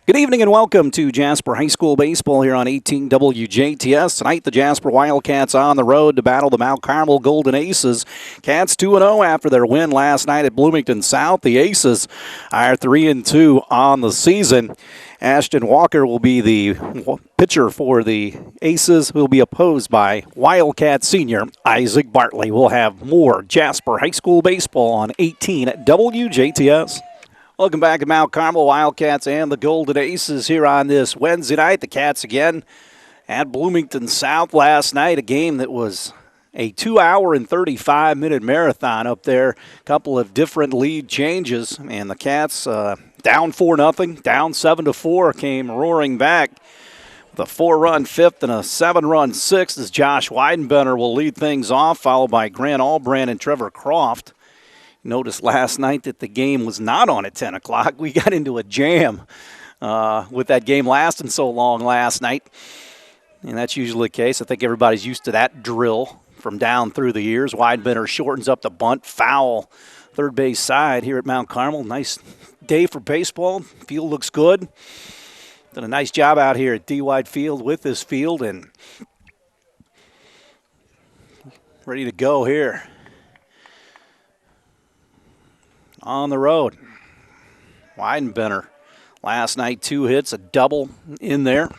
Good evening and welcome to Jasper High School Baseball here on 18 WJTS. Tonight, the Jasper Wildcats on the road to battle the Mount Carmel Golden Aces. Cats 2-0 after their win last night at Bloomington South. The Aces are 3-2 on the season. Ashton Walker will be the pitcher for the Aces, who will be opposed by Wildcat senior Isaac Bartley. We'll have more Jasper High School Baseball on 18 WJTS. Welcome back to Mount Carmel Wildcats and the Golden Aces here on this Wednesday night. The Cats again at Bloomington South last night, a game that was a 2-hour and 35-minute marathon up there. A couple of different lead changes, and the Cats down 4-0, down 7-4, came roaring back with a 4-run fifth and a 7-run sixth as Josh Weidenbender will lead things off, followed by Grant Allbrand and Trevor Croft. Noticed last night that the game was not on at 10 o'clock. We got into a jam with that game lasting so long last night. And that's usually the case. I think everybody's used to that drill from down through the years. Weidenbender shortens up the bunt, foul, third base side here at Mount Carmel. Nice day for baseball. Field looks good. Done a nice job out here at D-Wide Field with this field and ready to go here. On the road, Weidenbender last night 2 hits, a double in there.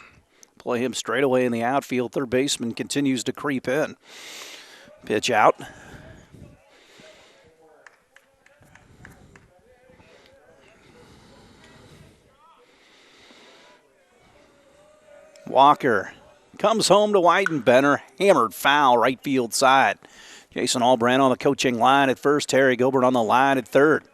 Play him straight away in the outfield. Third baseman continues to creep in. Pitch out. Walker comes home to Weidenbender. Hammered foul right field side. Jason Allbrand on the coaching line at first. Terry Gilbert on the line at third.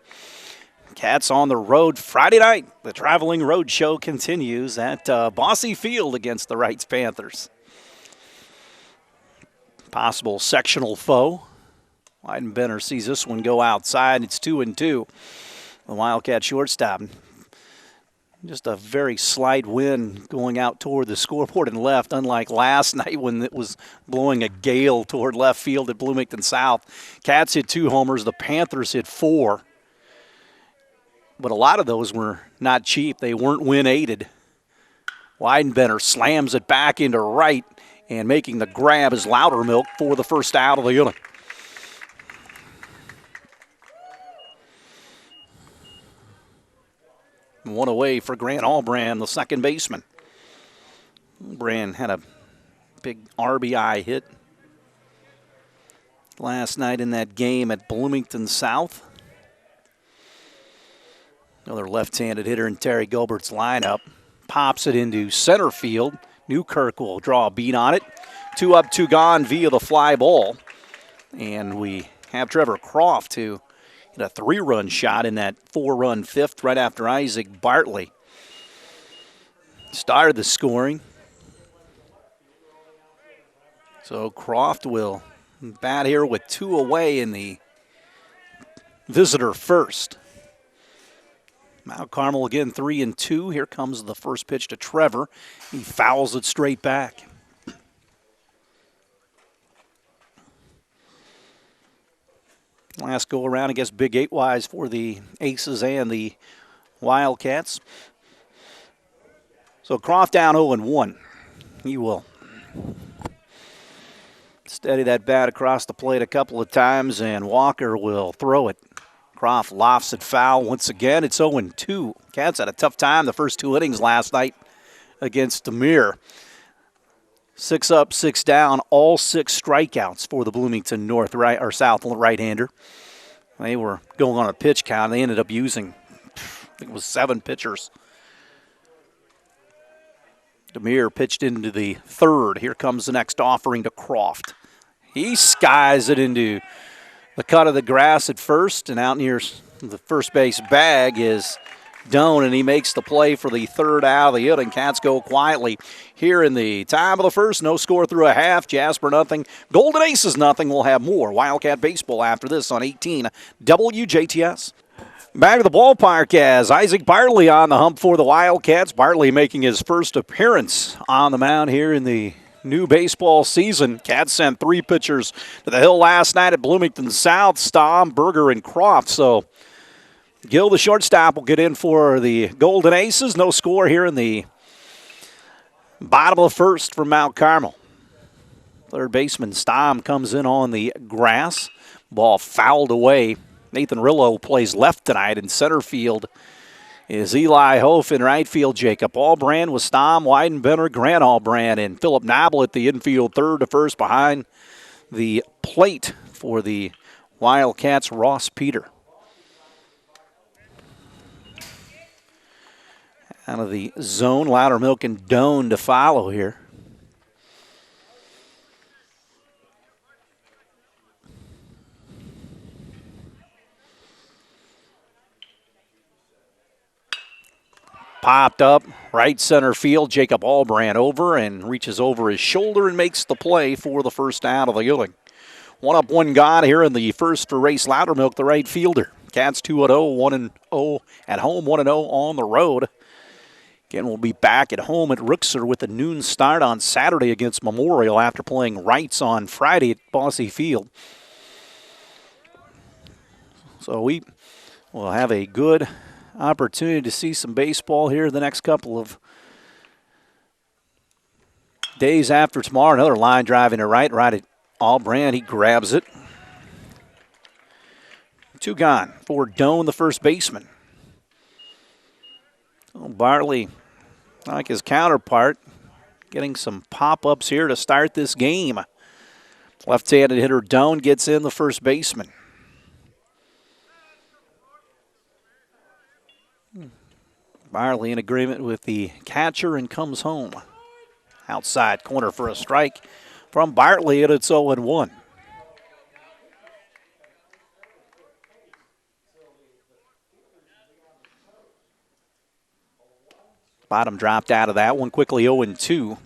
Cats on the road Friday night. The traveling road show continues at Bossy Field against the Wrights Panthers. Possible sectional foe. Weidenbender sees this one go outside. It's 2-2. The Wildcat shortstop. Just a very slight wind going out toward the scoreboard and left, unlike last night when it was blowing a gale toward left field at Bloomington South. Cats hit 2 homers. The Panthers hit 4. But a lot of those were not cheap. They weren't wind-aided. Weidenbender slams it back into right, and making the grab is Loudermilk for the first out of the inning. One away for Grant Allbrand, the second baseman. Allbrand had a big RBI hit last night in that game at Bloomington South. Another left-handed hitter in Terry Gilbert's lineup. Pops it into center field. Newkirk will draw a beat on it. 2 up, 2 gone via the fly ball. And we have Trevor Croft who hit a 3-run shot in that 4-run fifth right after Isaac Bartley started the scoring. So Croft will bat here with 2 away in the visitor first. Mount Carmel again 3-2. Here comes the first pitch to Trevor. He fouls it straight back. Last go around, I guess, big 8-wise for the Aces and the Wildcats. So Croft down 0-1. He will steady that bat across the plate a couple of times, and Walker will throw it. Croft lofts it foul once again. It's 0-2. Cats had a tough time the first 2 innings last night against Demir. 6 up, 6 down, all 6 strikeouts for the Bloomington North right or South right-hander. They were going on a pitch count. They ended up using, I think it was 7 pitchers. Demir pitched into the third. Here comes the next offering to Croft. He skies it into the cut of the grass at first, and out near the first base bag is Doan, and he makes the play for the third out of the inning. Cats go quietly here in the time of the first. No score through a half. Jasper nothing. Golden Aces nothing. We'll have more Wildcat baseball after this on 18 WJTS. Back to the ballpark as Isaac Bartley on the hump for the Wildcats. Bartley making his first appearance on the mound here in the new baseball season. Cats sent 3 pitchers to the hill last night at Bloomington South, Stamm, Berger, and Croft. So Gill, the shortstop, will get in for the Golden Aces. No score here in the bottom of the first from Mount Carmel. Third baseman Stamm comes in on the grass. Ball fouled away. Nathan Rillo plays left tonight. In center field is Eli Hof. In right field, Jacob Allbrand with Stamm, Weidenbender, Grant Allbrand, and Philip Nobble at the infield, third to first behind the plate for the Wildcats, Ross Peter. Out of the zone, Loudermilk and Doan to follow here. Popped up, right center field. Jacob Allbrand over and reaches over his shoulder and makes the play for the first out of the inning. One up, one gone here in the first for Race Loudermilk, the right fielder. Cats 2-0, 1-0 at home, 1-0 on the road. Again, we'll be back at home at Rooksor with a noon start on Saturday against Memorial after playing rights on Friday at Bosse Field. So we will have a good opportunity to see some baseball here the next couple of days after tomorrow. Another line drive into right at Allbrand. He grabs it. Two gone for Doan, the first baseman. Bartley, like his counterpart, getting some pop-ups here to start this game. Left-handed hitter Doan gets in, the first baseman. Bartley in agreement with the catcher and comes home. Outside corner for a strike from Bartley, and it's 0-1. Bottom dropped out of that one, quickly 0-2.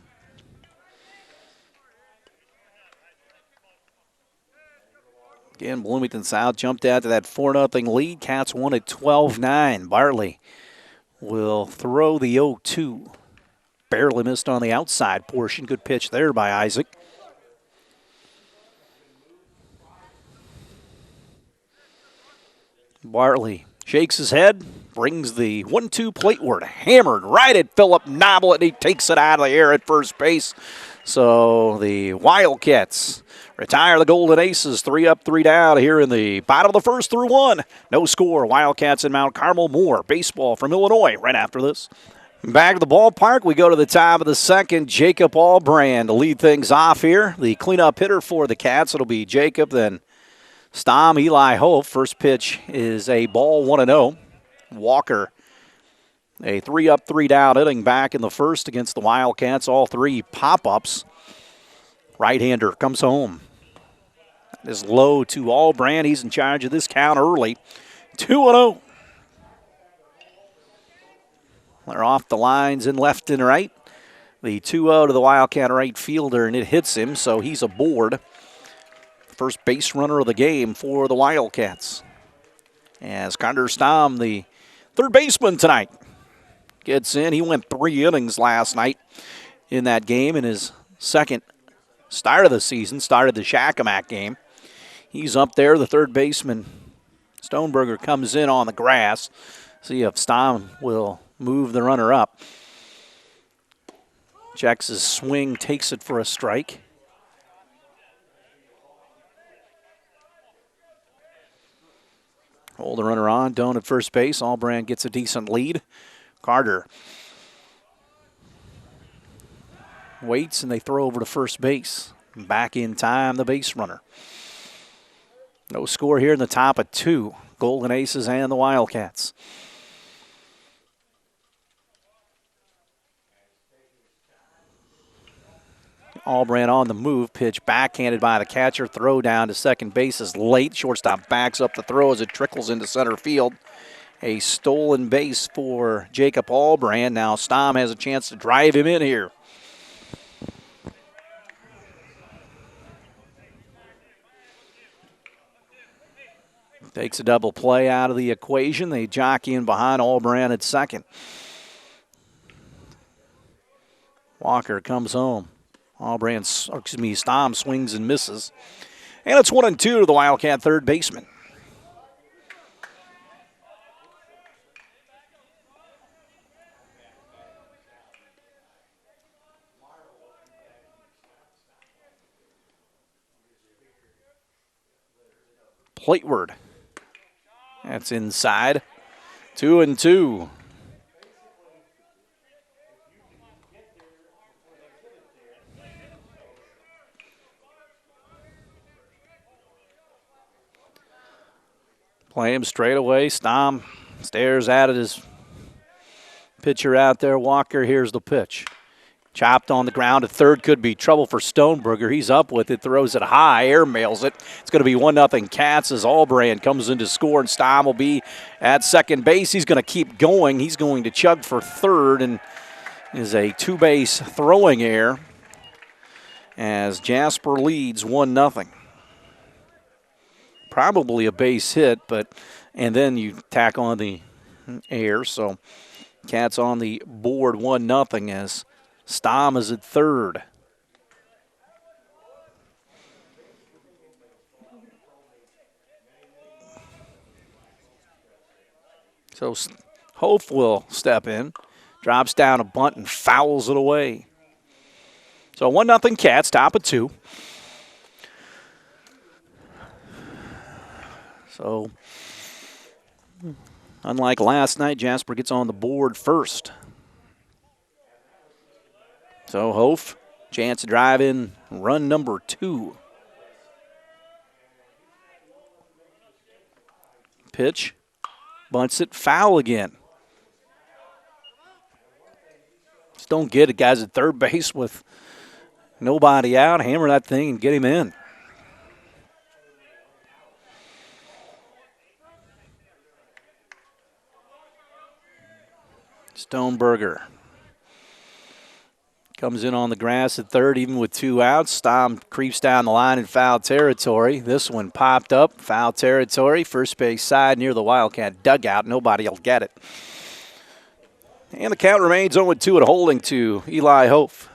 Again, Bloomington South jumped out to that 4-0 lead. Cats won at 12-9. Bartley will throw the 0-2. Barely missed on the outside portion. Good pitch there by Isaac. Bartley shakes his head, brings the 1-2 plateward, hammered right at Philip Nobble, and he takes it out of the air at first base. So the Wildcats retire the Golden Aces, 3 up, 3 down here in the bottom of the first through one. No score. Wildcats in Mount Carmel. More baseball from Illinois right after this. Back to the ballpark, we go to the top of the second. Jacob Allbrand to lead things off here. The cleanup hitter for the Cats, it'll be Jacob, then Stamm, Eli Hof. First pitch is a ball, 1-0. Walker, a 3 up, 3 down inning back in the first against the Wildcats. All three pop-ups. Right-hander comes home. That is low to Allbrand. He's in charge of this count early. 2-0. They're off the lines in left and right. The 2-0 to the Wildcat right fielder, and it hits him, so he's aboard. First base runner of the game for the Wildcats. As Carter Stamm, the third baseman tonight, gets in. He went 3 innings last night in that game in his second start of the season, started the Shakamak game. He's up there, the third baseman. Stoneberger comes in on the grass. See if Stamm will move the runner up. Checks his swing, takes it for a strike. Hold the runner on, Doan at first base. Allbrand gets a decent lead. Carter waits, and they throw over to first base. Back in time, the base runner. No score here in the top of 2. Golden Aces and the Wildcats. Allbrand on the move. Pitch backhanded by the catcher. Throw down to second base is late. Shortstop backs up the throw as it trickles into center field. A stolen base for Jacob Allbrand. Now Stamm has a chance to drive him in here. Takes a double play out of the equation. They jockey in behind Allbrand at second. Walker comes home. Stamm swings and misses. And it's 1-2 to the Wildcat third baseman. plateward. That's inside. 2-2. Play him straight away. Stom stares at it. His pitcher out there. Walker, here's the pitch. Chopped on the ground. A third could be trouble for Stoneberger. He's up with it, throws it high, airmails it. It's going to be 1-0 Cats as Albrand comes in to score, and Stom will be at second base. He's going to keep going. He's going to chug for third, and is a two-base throwing error as Jasper leads 1-0. Probably a base hit, and then you tack on the air. So Cats on the board 1-0 as Stom is at third. So Hof will step in, drops down a bunt and fouls it away. So 1-0 Cats, top of 2. So, unlike last night, Jasper gets on the board first. So, Hof, chance to drive in run number 2. Pitch, bunts it, foul again. Just don't get it, guys, at third base with nobody out. Hammer that thing and get him in. Stoneberger comes in on the grass at third, even with 2 outs. Stom creeps down the line in foul territory. This one popped up, foul territory, first base side near the Wildcat dugout. Nobody will get it. And the count remains 0-2 at holding to Eli Hof.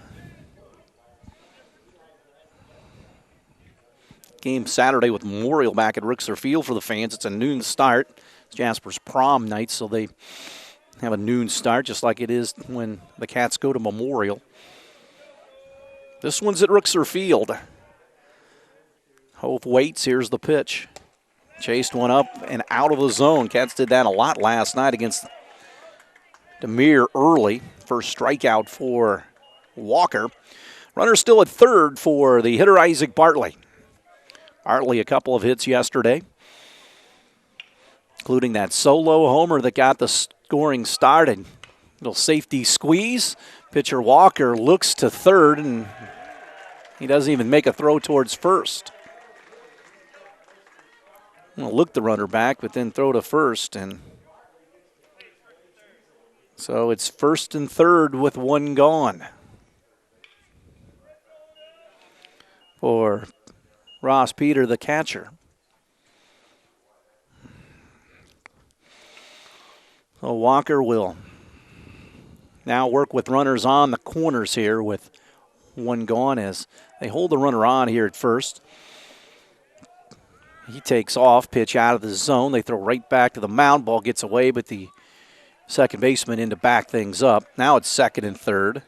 Game Saturday with Memorial back at Rixler Field for the fans. It's a noon start. It's Jasper's prom night, so they have a noon start, just like it is when the Cats go to Memorial. This one's at Rixler Field. Hof waits. Here's the pitch. Chased one up and out of the zone. Cats did that a lot last night against Demir early. First strikeout for Walker. Runner still at third for the hitter Isaac Bartley. Bartley a couple of hits yesterday, including that solo homer that got the scoring started. Little safety squeeze. Pitcher Walker looks to third, and he doesn't even make a throw towards first. Well, look the runner back, but then throw to first, and so it's first and third with 1 gone for Ross Peter, the catcher. So Walker will now work with runners on the corners here with 1 gone as they hold the runner on here at first. He takes off, pitch out of the zone. They throw right back to the mound. Ball gets away, but the second baseman in to back things up. Now it's second and third.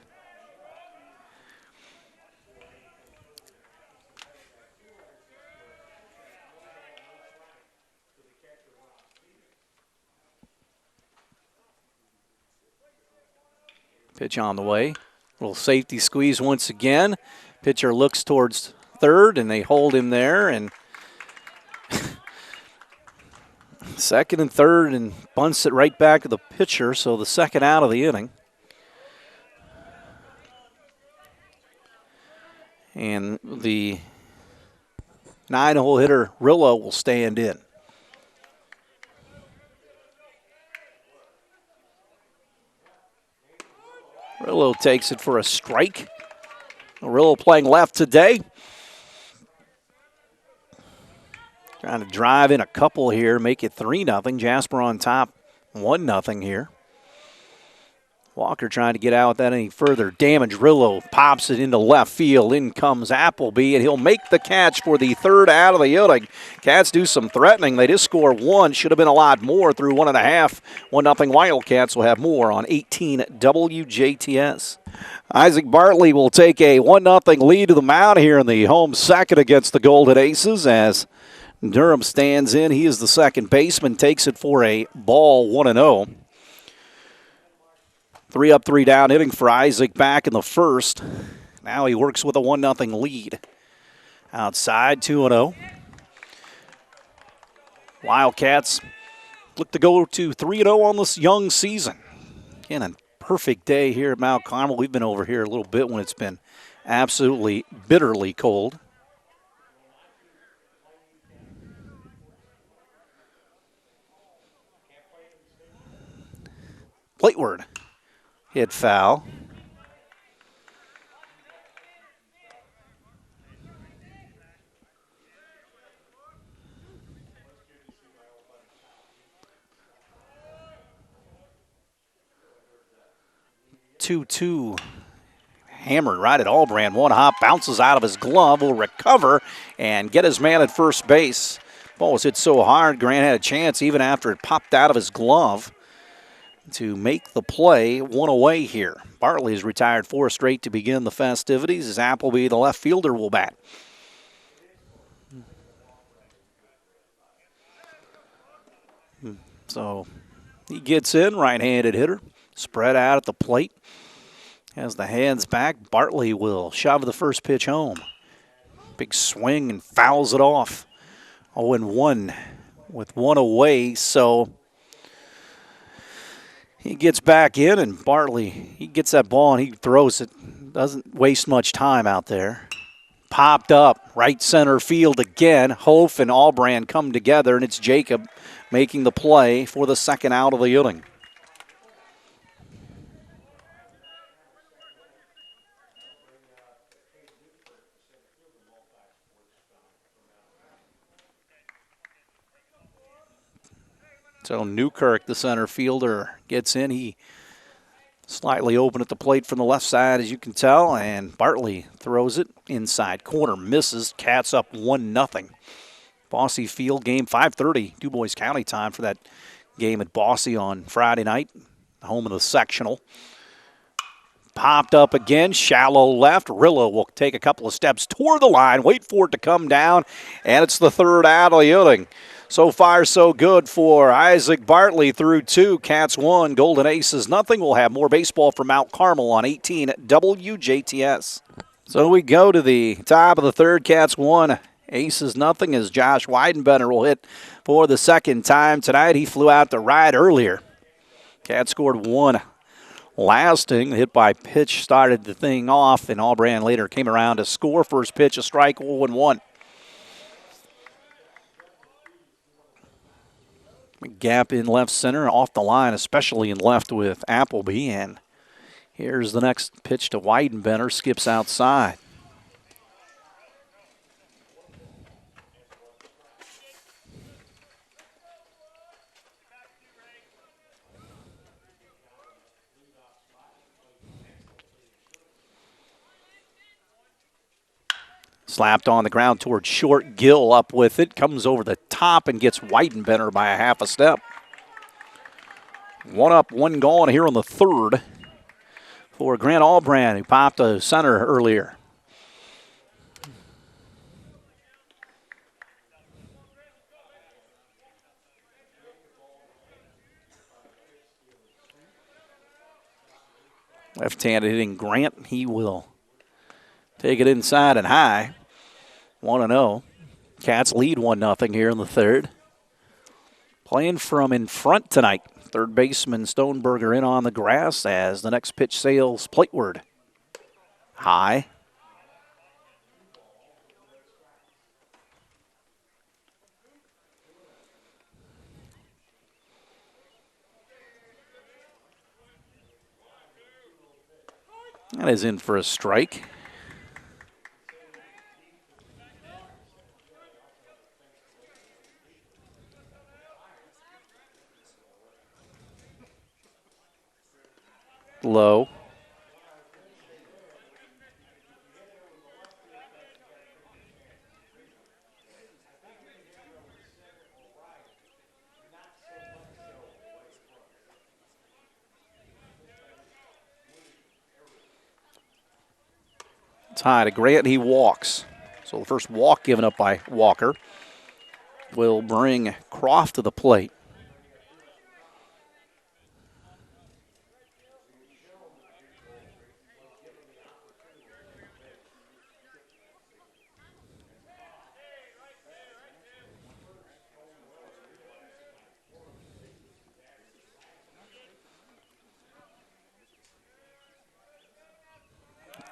Pitch on the way. Little safety squeeze once again. Pitcher looks towards third, and they hold him there. And second and third, and bunts it right back to the pitcher, so the second out of the inning. And the 9-hole hitter, Rillo, will stand in. Rillo takes it for a strike. Rillo playing left today. Trying to drive in a couple here, make it 3-0. Jasper on top, 1-0 here. Walker trying to get out without any further damage. Rillo pops it into left field. In comes Appleby, and he'll make the catch for the third out of the inning. Cats do some threatening. They just score 1. Should have been a lot more through 1.5. 1-0 Wildcats will have more on 18 WJTS. Isaac Bartley will take a 1-0 lead to the mound here in the home second against the Golden Aces as Durham stands in. He is the second baseman, takes it for a ball, 1-0. 3 up, 3 down inning for Isaac back in the first. Now he works with a 1-0 lead. Outside, 2-0. Wildcats look to go to 3-0 on this young season. Again, a perfect day here at Mount Carmel. We've been over here a little bit when it's been absolutely bitterly cold. Plateward hit foul. Two hammered right at Allbrand. One hop, bounces out of his glove, will recover and get his man at first base. Ball was hit so hard, Grant had a chance even after it popped out of his glove to make the play. One away here. Bartley has retired 4 straight to begin the festivities as Appleby, the left fielder, will bat. So he gets in, right-handed hitter, spread out at the plate. Has the hands back. Bartley will shove the first pitch home. Big swing and fouls it off. 0-1 with one away, so he gets back in, and Bartley, he gets that ball and he throws it. Doesn't waste much time out there. Popped up, right center field again. Hof and Allbrand come together, and it's Jacob making the play for the second out of the inning. So Newkirk, the center fielder, gets in. He slightly open at the plate from the left side, as you can tell, and Bartley throws it inside corner, misses. Cats up 1-0. Bossy Field game, 5:30, DuBois County time for that game at Bossy on Friday night, home of the sectional. Popped up again, shallow left. Rillo will take a couple of steps toward the line, wait for it to come down, and it's the third out of the inning. So far, so good for Isaac Bartley through 2. Cats 1, Golden Aces nothing. We'll have more baseball from Mount Carmel on 18 WJTS. So we go to the top of the third. Cats 1, Aces nothing, as Josh Weidenbender will hit for the second time tonight. He flew out to right earlier. Cats scored 1 lasting. The hit by pitch started the thing off, and Allbrand later came around to score. First pitch, a strike, 0-1. Gap in left center, off the line, especially in left with Appleby. And here's the next pitch to Weidenbender, skips outside. Slapped on the ground towards short. Gill up with it, comes over the top and gets Weidenbender by a half a step. 1 up, 1 gone here on the third for Grant Allbrand, who popped to center earlier. Left-handed hitting Grant, he will take it inside and high. 1-0. Cats lead 1-0 here in the third. Playing from in front tonight. Third baseman Stoneberger in on the grass as the next pitch sails plateward. High. That is in for a strike. Low. It's high to Grant, he walks. So the first walk given up by Walker. will bring Croft to the plate.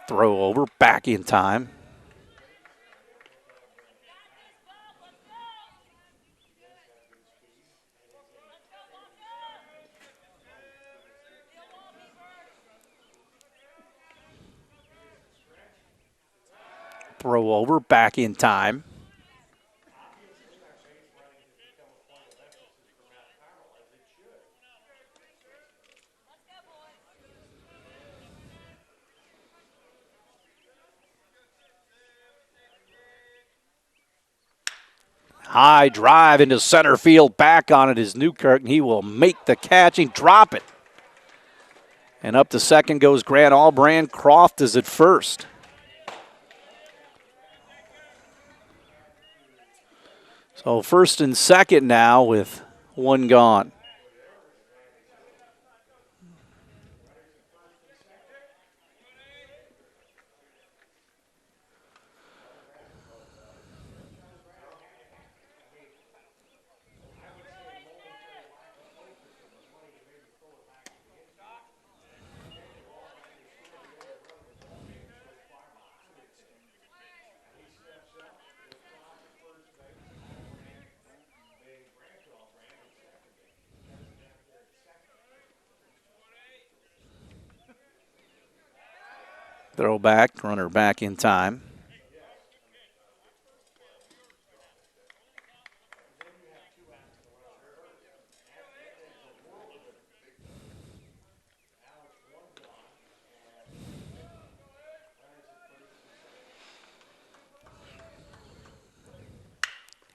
Throw over, back in time. Throw over, back in time. High drive into center field. Back on it is Newkirk, and he will make the catch and drop it. And up to second goes Grant Allbrand. Croft is at first. So first and second now with one gone. Throw back, runner back in time.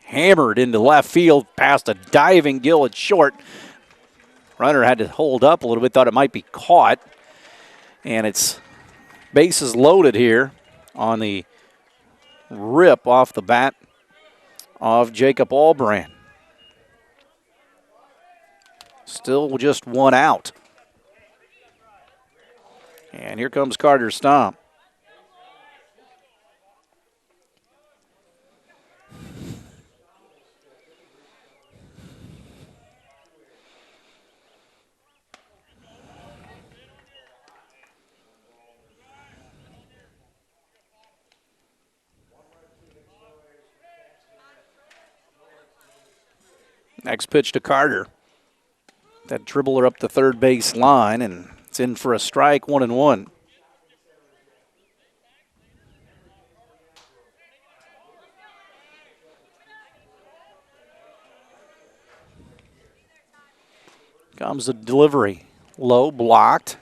Hammered into left field past a diving Gill at short. Runner had to hold up a little bit, thought it might be caught. And it's bases loaded here on the rip off the bat of Jacob Allbrand. Still just one out. And here comes Carter Stomp. Next pitch to Carter. That dribbler up the third base line, and it's in for a strike, 1-1. Comes the delivery. Low, blocked.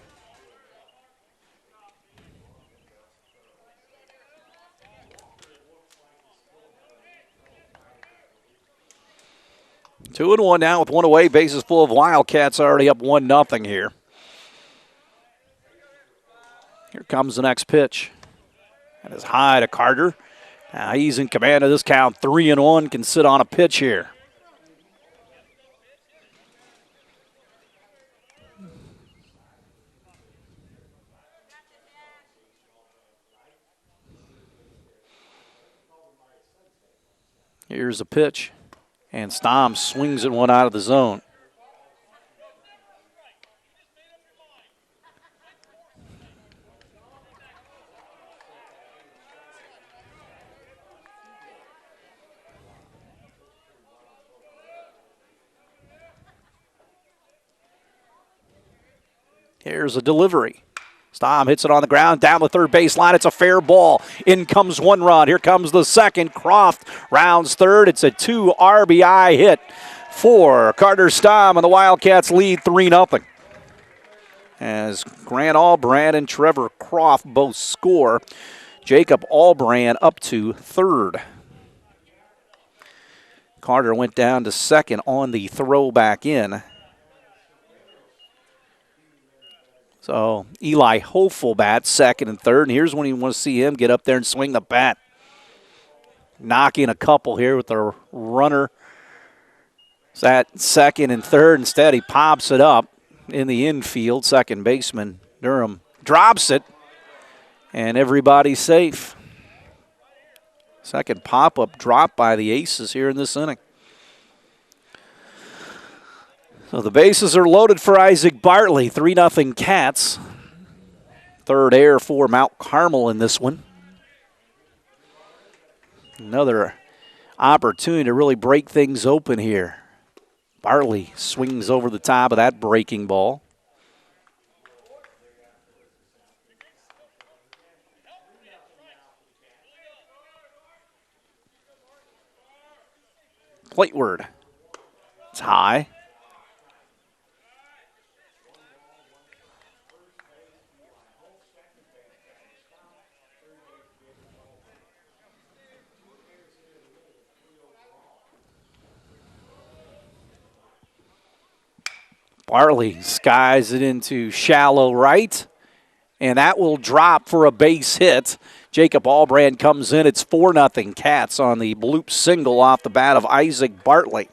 Two and one now with one away. Bases full of Wildcats, already up 1-0 here. Here comes the next pitch. That is high to Carter. Now he's in command of this count. 3-1, can sit on a pitch here. Here's a pitch. And Stom swings at one out of the zone. Here's a delivery. Stom hits it on the ground, down the third base line. It's a fair ball. In comes one run. Here comes the second. Croft rounds third. It's a 2 RBI hit for Carter Stom, and the Wildcats lead 3-0. As Grant Allbrand and Trevor Croft both score. Jacob Allbrand up to third. Carter went down to second on the throw back in. So Eli hopeful bat, second and third. And here's when you want to see him get up there and swing the bat. Knock in a couple here with the runner It's at second and third. Instead, he pops it up in the infield. Second baseman Durham drops it, and everybody's safe. Second pop-up drop by the Aces here in this inning. So the bases are loaded for Isaac Bartley. 3-0 Cats. Third air for Mount Carmel in this one. Another opportunity to really break things open here. Bartley swings over the top of that breaking ball. Plateward. It's high. Bartley skies it into shallow right, and that will drop for a base hit. Jacob Albrand comes in. It's 4-0 Cats on the bloop single off the bat of Isaac Bartley.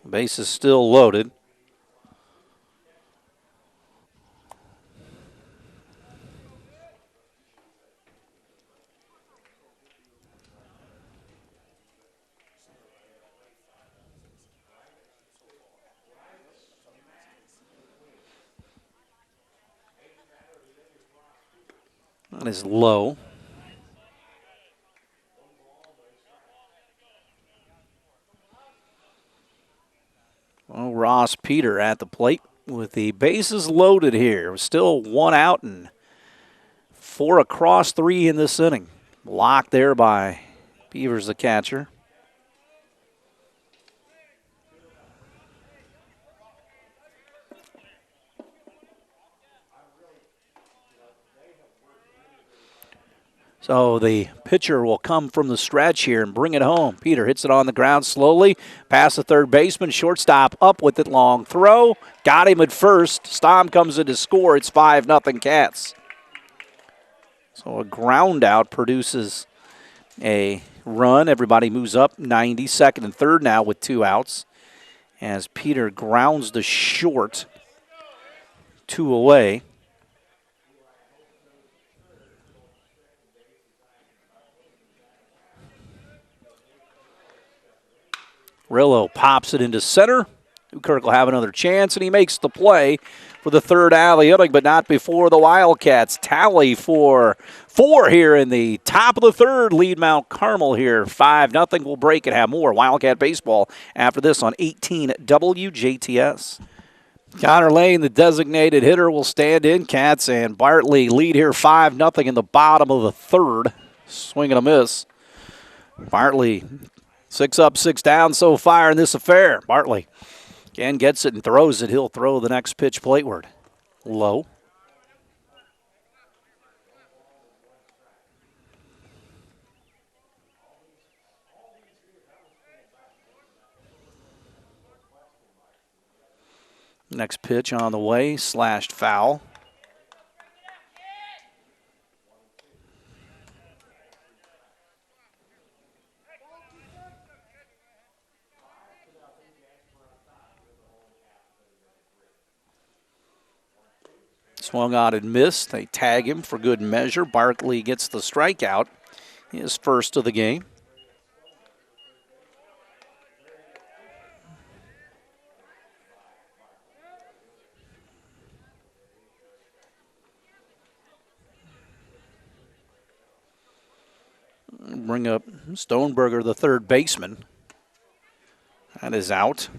Base is still loaded. That is low. Well, Ross Peter at the plate with the bases loaded here. Still one out and 4 across 3 in this inning. Blocked there by Beavers, the catcher. So the pitcher will come from the stretch here and bring it home. Peter hits it on the ground slowly, past the third baseman, shortstop up with it, long throw. Got him at first. Stom comes in to score. It's 5-0 Cats. So a ground out produces a run. Everybody moves up 90, second and third now with 2 outs. As Peter grounds the short, 2 away. Rillo pops it into center. Newkirk will have another chance, and he makes the play for the third out of the inning, but not before the Wildcats tally for 4 here in the top of the third. Lead Mount Carmel here. 5-0. We'll break and have more Wildcat baseball after this on 18 WJTS. Connor Lane, the designated hitter, will stand in. Cats and Bartley lead here 5-0 in the bottom of the third. Swing and a miss. Bartley 6 up, 6 down so far in this affair. Bartley again gets it and throws it. He'll throw the next pitch plateward. Low. Next pitch on the way, slashed foul. Swung on and missed. They tag him for good measure. Barkley gets the strikeout, his first of the game. Bring up Stoneberger, the third baseman. That is out.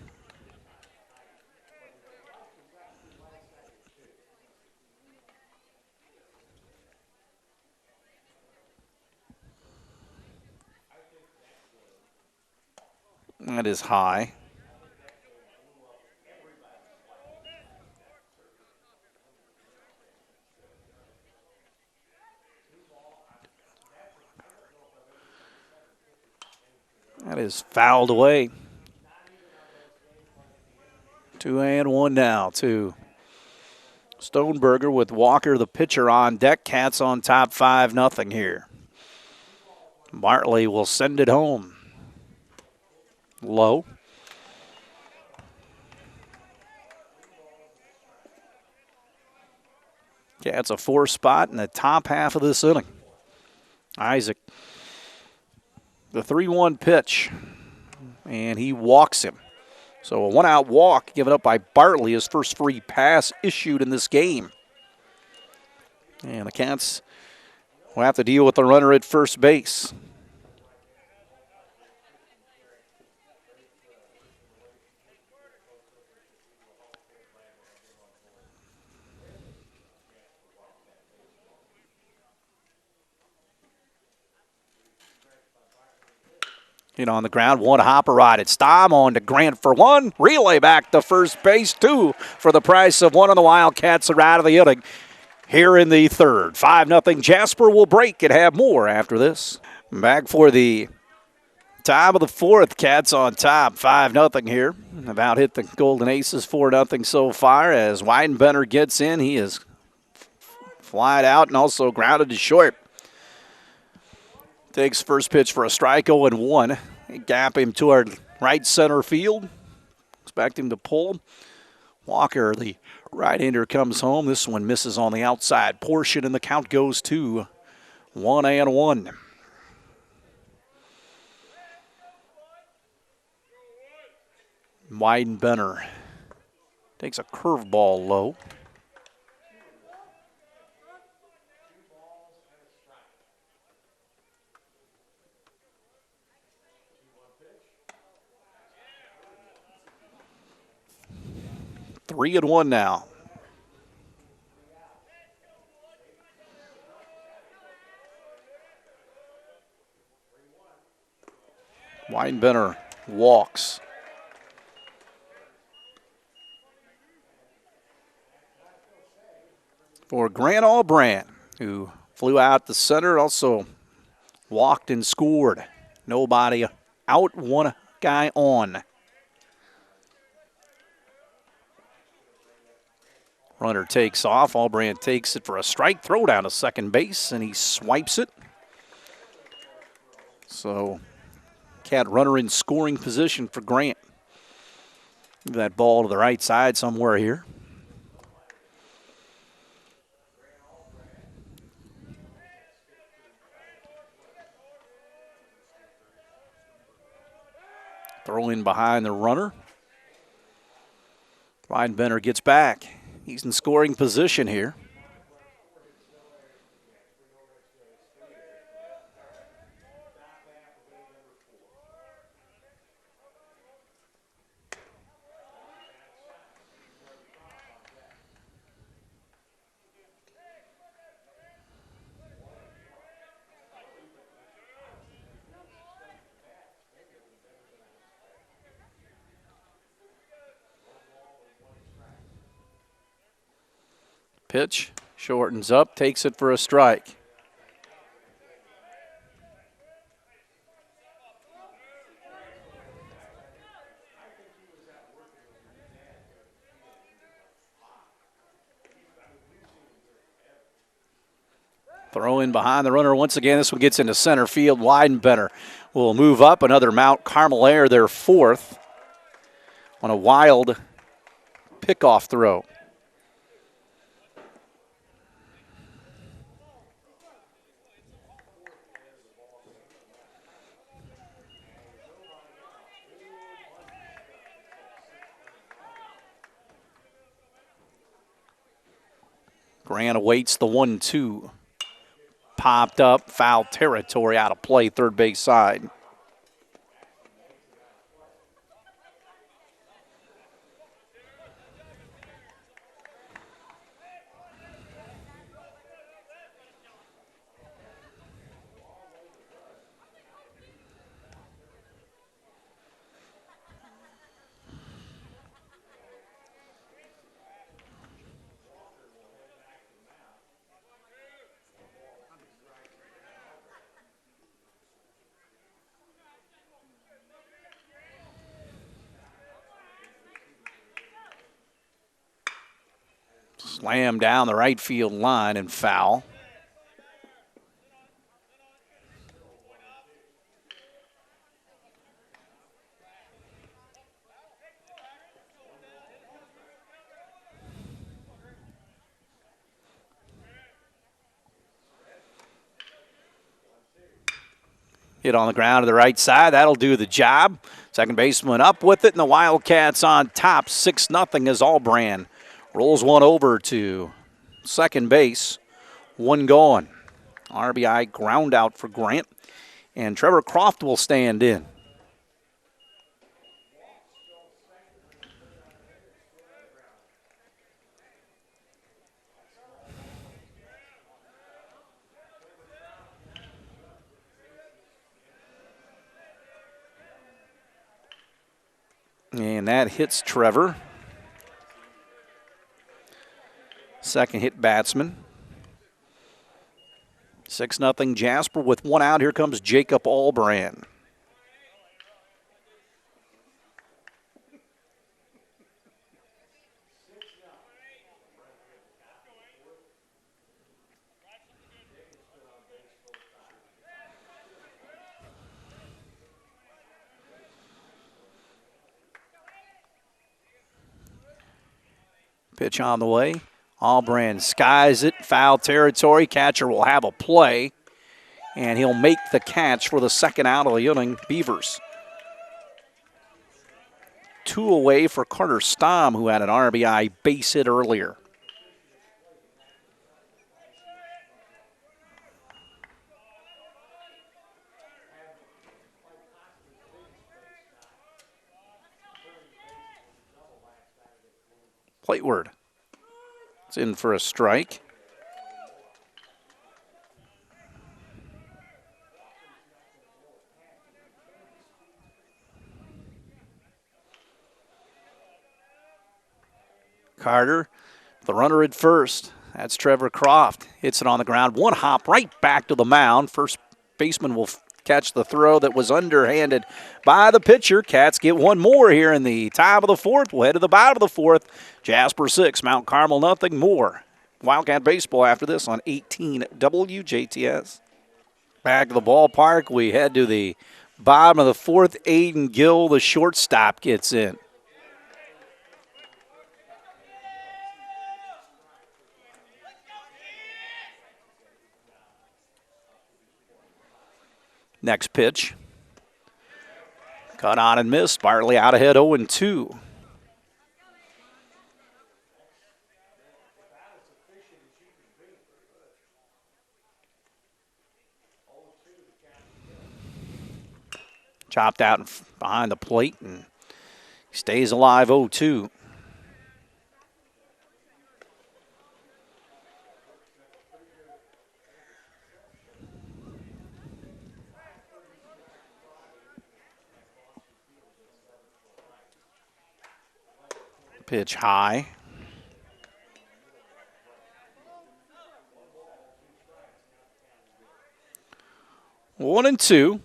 That is high. is fouled away. 2-1 now to Stoneberger with Walker, the pitcher, on deck. Cats on top 5-0 here. Bartley will send it home. Low. Cats a 4 spot in the top half of this inning. Isaac, the 3-1 pitch, and he walks him. So a 1-out walk given up by Bartley, his first free pass issued in this game. And the Cats will have to deal with the runner at first base. On the ground, one hopper rod. It's Stamm on to Grant for one. Relay back to first base, 2 for the price of 1, and the Wildcats are out of the inning here in the third. 5-0. Jasper will break and have more after this. Back for the top of the fourth. Cats on top, 5-0 here. About hit the Golden Aces 4-0 so far as Weidenbender gets in. He is flied out and also grounded to short. Takes first pitch for a strike, 0-1. Gap him toward right center field. Expect him to pull. Walker, the right-hander, comes home. This one misses on the outside portion, and the count goes to 1-1. Weidenbender takes a curveball low. Three and one now. Weidenbender walks. For Grant Albrand, who flew out the center, also walked and scored. Nobody out, one guy on. Runner takes off. Albrand takes it for a strike. Throw down to second base, and he swipes it. So, Cat runner in scoring position for Grant. That ball to the right side somewhere here. Throw in behind the runner. Weidenbender gets back. He's in scoring position here. Pitch, shortens up, takes it for a strike. Throw in behind the runner once again. This one gets into center field. Weidenbender will move up. Another Mount Carmel Air, their fourth, on a wild pickoff throw. Grant awaits the 1-2. Popped up, foul territory, out of play, third base side. Slam down the right field line and foul. Hit on the ground to the right side. That'll do the job. Second baseman up with it, and the Wildcats on top. 6-0 as Albrand rolls one over to second base. One gone. RBI ground out for Grant. And Trevor Croft will stand in. And that hits Trevor. Second hit batsman. 6-0 Jasper with one out. Here comes Jacob Albrand. Pitch on the way. Albrand skies it, foul territory. Catcher will have a play, and he'll make the catch for the second out of the inning. Beavers. 2 away for Carter Stamm, who had an RBI base hit earlier. Plateward. It's in for a strike. Carter, the runner at first. That's Trevor Croft. Hits it on the ground. One hop right back to the mound. First baseman will catch the throw that was underhanded by the pitcher. Cats get one more here in the top of the fourth. We'll head to the bottom of the fourth. Jasper 6, Mount Carmel nothing. More Wildcat baseball after this on 18 WJTS. Back to the ballpark. We head to the bottom of the fourth. Aiden Gill, the shortstop, gets in. Next pitch. Cut on and missed. Bartley out ahead 0-2. Chopped out behind the plate and stays alive 0-2. Pitch high. One and two.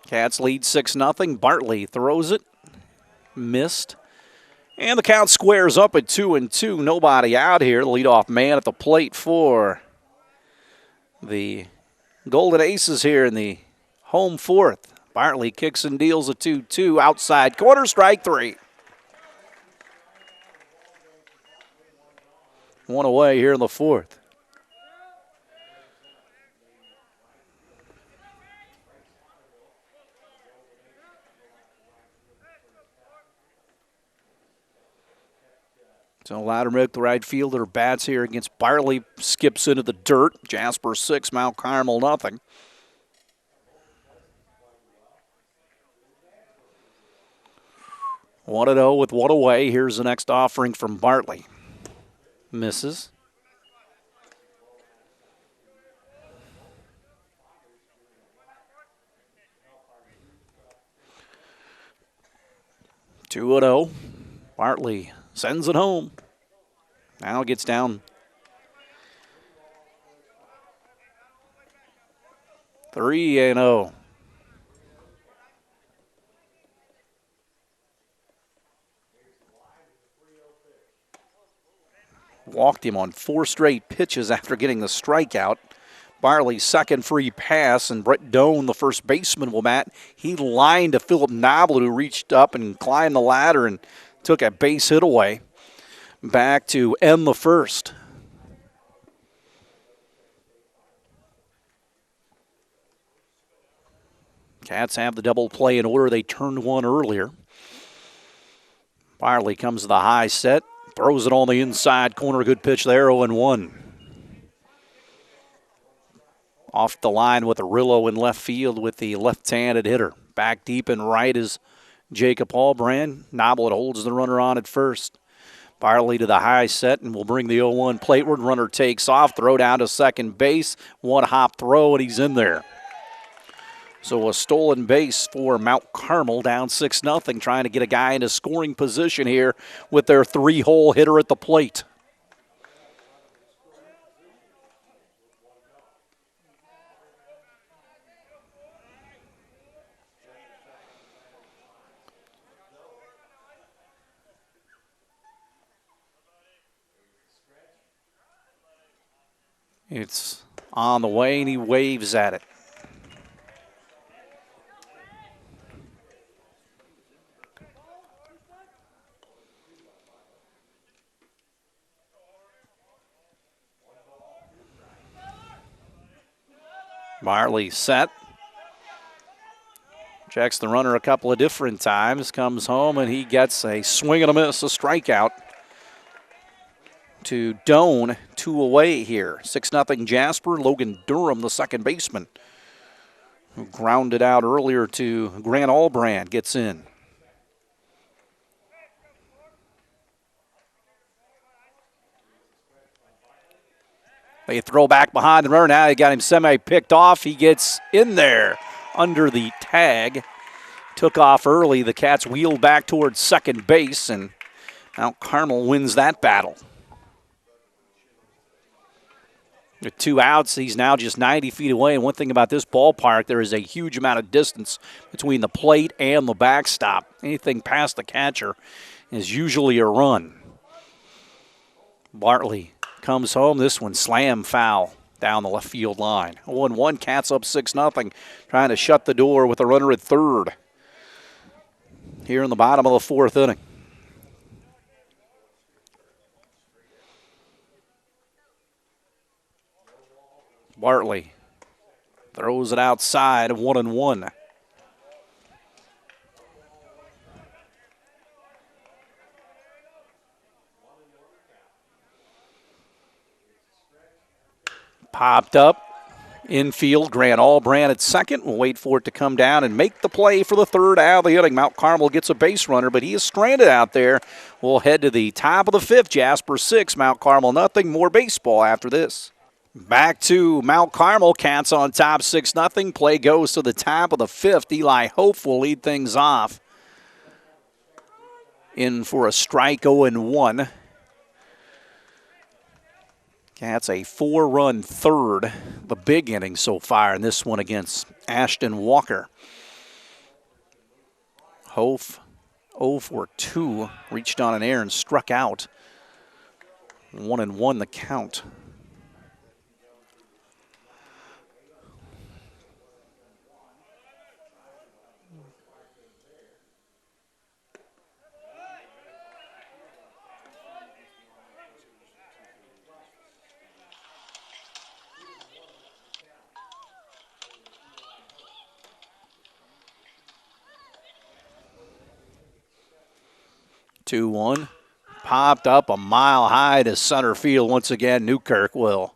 Cats lead 6-0. Bartley throws it. Missed. And the count squares up at 2-2. Nobody out here. The leadoff man at the plate for the Golden Aces here in the home fourth. Bartley kicks and deals a 2-2. Outside corner, strike 3. One away here in the fourth. So Loudermilk, the right fielder, bats here against Bartley, skips into the dirt. Jasper 6, Mount Carmel nothing. One and 0 with one away. Here's the next offering from Bartley. Misses. Two and 0. Bartley sends it home. Now it gets down 3-0. walked him on 4 straight pitches after getting the strikeout. Barley's second free pass, and Brett Doan, the first baseman, will bat. He lined to Philip Noblet, who reached up and climbed the ladder and took a base hit away. Back to end the first. Cats have the double play in order. They turned one earlier. Barley comes to the high set, throws it on the inside corner. Good pitch there, 0-1. Off the line with Arillo in left field with the left-handed hitter. Back deep and right is Jacob Hallbrand. Noblet holds the runner on at first. Barley to the high set and will bring the 0-1 plateward. Runner takes off, throw down to second base. One hop throw, and he's in there. So a stolen base for Mount Carmel, down 6-0, trying to get a guy into scoring position here with their 3-hole hitter at the plate. It's on the way, and he waves at it. Barley set. Checks the runner a couple of different times, comes home, and he gets a swing and a miss, a strikeout. To Doan, 2 away here. 6-0 Jasper. Logan Durham, the second baseman, who grounded out earlier to Grant Allbrand, gets in. They throw back behind the runner. Now they got him semi-picked off. He gets in there under the tag. Took off early. The Cats wheeled back towards second base, and Mount Carmel wins that battle. With 2 outs, he's now just 90 feet away. And one thing about this ballpark, there is a huge amount of distance between the plate and the backstop. Anything past the catcher is usually a run. Bartley comes home. This one slam foul down the left field line. 0-1, Cats up 6-0, trying to shut the door with a runner at third here in the bottom of the 4th inning. Bartley throws it outside of 1-1. Popped up infield. Grant Allbrand at second. We'll wait for it to come down and make the play for the third out of the inning. Mount Carmel gets a base runner, but he is stranded out there. We'll head to the top of the 5th. Jasper 6, Mount Carmel nothing. More baseball after this. Back to Mount Carmel. Cats on top 6-0. Play goes to the top of the 5th. Eli Hope will lead things off. In for a strike, 0-1. Cats a 4-run third, the big inning so far in this one against Ashton Walker. Hope 0 for 2, reached on an air and struck out. 1-1 the count. Two one, popped up a mile high to center field. Once again, Newkirk will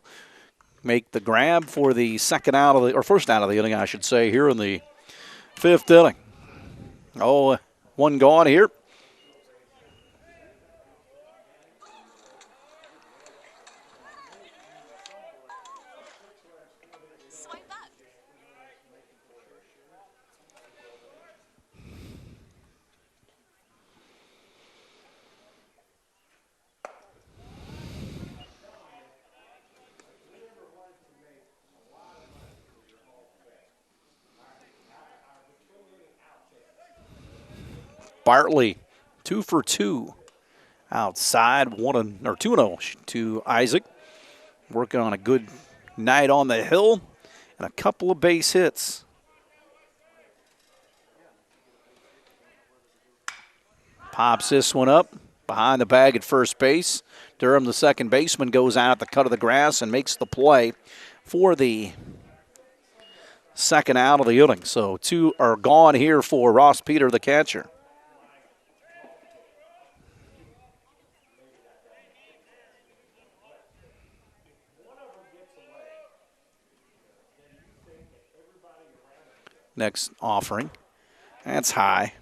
make the grab for the first out of the inning, I should say, here in the 5th inning. Oh, one gone here. Bartley, 2 for 2 outside, 2-0 to Isaac. Working on a good night on the hill and a couple of base hits. Pops this one up behind the bag at first base. Durham, the second baseman, goes out at the cut of the grass and makes the play for the second out of the inning. So 2 are gone here for Ross Peter, the catcher. Next offering. That's high.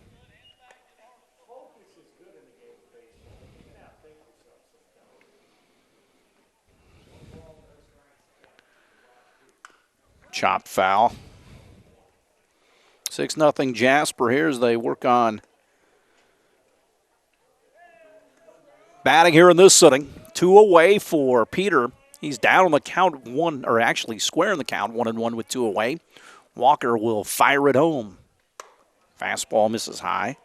Chop foul. 6-0 Jasper here as they work on batting here in this inning. 2 away for Peter. He's down on the count square in the count, 1-1 with 2 away. Walker will fire it home. Fastball misses high.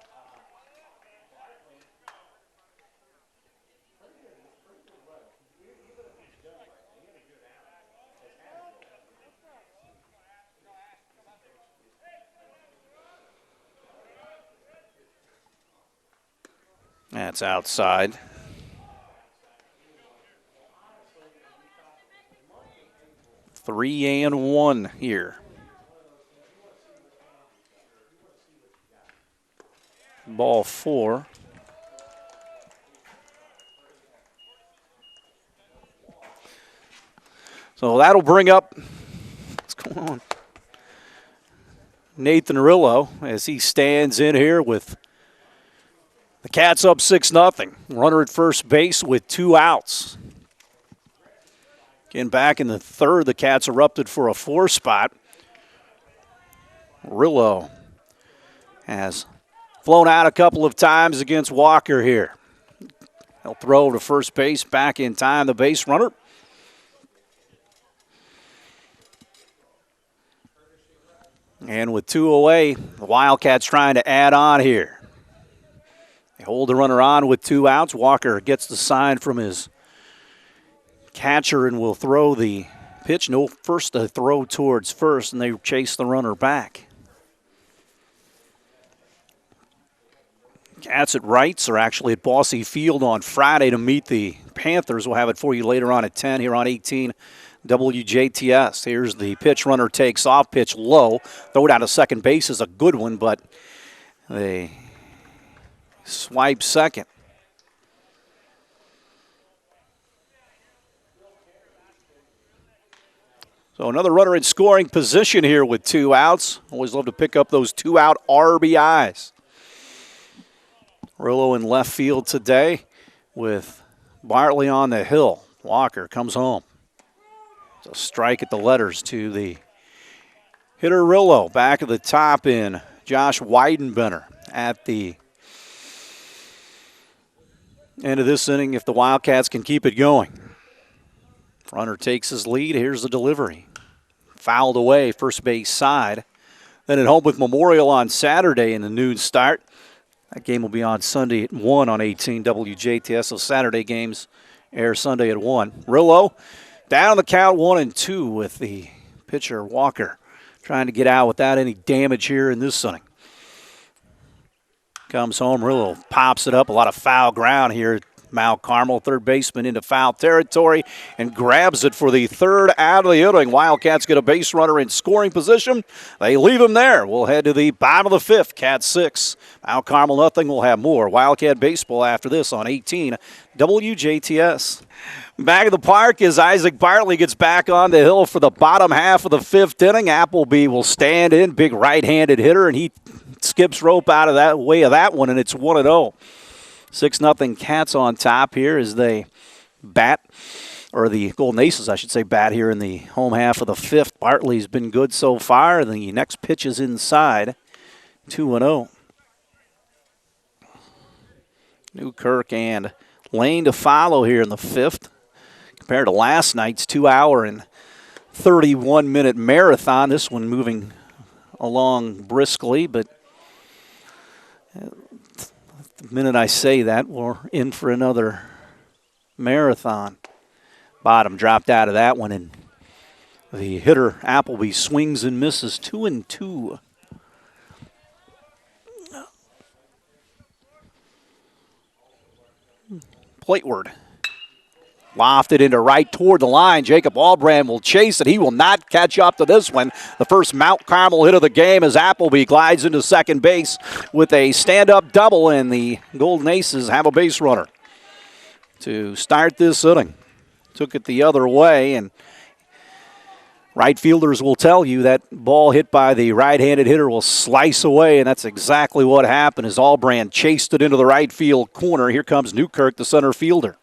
That's outside. Three and 1 here. Ball 4. So that'll bring up, what's going on? Nathan Rillo as he stands in here with the Cats up 6-0. Runner at first base with 2 outs. Again, back in the third, the Cats erupted for a 4 spot. Rillo has flown out a couple of times against Walker here. He'll throw to first base, back in time, the base runner. And with 2 away, the Wildcats trying to add on here. They hold the runner on with 2 outs. Walker gets the sign from his catcher and will throw the pitch. No, first a throw towards first, and they chase the runner back. Cats at Wrights are actually at Bossy Field on Friday to meet the Panthers. We'll have it for you later on at 10 here on 18 WJTS. Here's the pitch. Runner takes off. Pitch low. Throw down to second base is a good one, but they swipe second. So another runner in scoring position here with 2 outs. Always love to pick up those 2-out RBIs. Rillo in left field today with Bartley on the hill. Walker comes home. It's a strike at the letters to the hitter Rillo. Back of the top in Josh Weidenbender at the end of this inning if the Wildcats can keep it going. Runner takes his lead. Here's the delivery. Fouled away, first base side. Then at home with Memorial on Saturday in the noon start. That game will be on Sunday at 1 on 18 WJTS. So Saturday games air Sunday at 1. Rillo down the count 1-2 with the pitcher Walker trying to get out without any damage here in this inning. Comes home. Rillo pops it up. A lot of foul ground here. Mount Carmel, third baseman, into foul territory and grabs it for the 3rd out of the inning. Wildcats get a base runner in scoring position. They leave him there. We'll head to the bottom of the 5th. Cats 6. Mount Carmel nothing. We'll have more Wildcat baseball after this on 18 WJTS. Back at the park as Isaac Bartley gets back on the hill for the bottom half of the 5th inning. Appleby will stand in, big right-handed hitter, and he skips rope out of that way of that one, and it's 1-0. 6-0 Cats on top here as they bat, or the Golden Aces, I should say, bat here in the home half of the 5th. Bartley's been good so far. The next pitch is inside, 2-0. Newkirk and Lane to follow here in the 5th. Compared to last night's 2-hour and 31-minute marathon, this one moving along briskly, but The minute I say that, we're in for another marathon. Bottom dropped out of that one, and the hitter, Appleby, swings and misses 2-2. Plateward. Lofted into right toward the line. Jacob Albrand will chase it. He will not catch up to this one. The first Mount Carmel hit of the game as Appleby glides into second base with a stand-up double, and the Golden Aces have a base runner to start this inning. Took it the other way, and right fielders will tell you that ball hit by the right-handed hitter will slice away, and that's exactly what happened as Albrand chased it into the right field corner. Here comes Newkirk, the center fielder.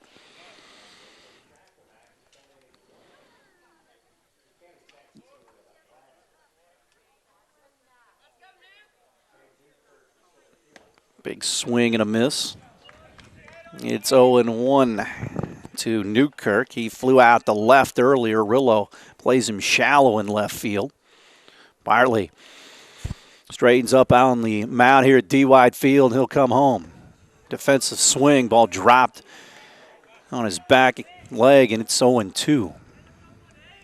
Big swing and a miss. It's 0-1 to Newkirk. He flew out to left earlier. Rillo plays him shallow in left field. Bartley straightens up out on the mound here at D-wide field. He'll come home. Defensive swing. Ball dropped on his back leg, and it's 0-2.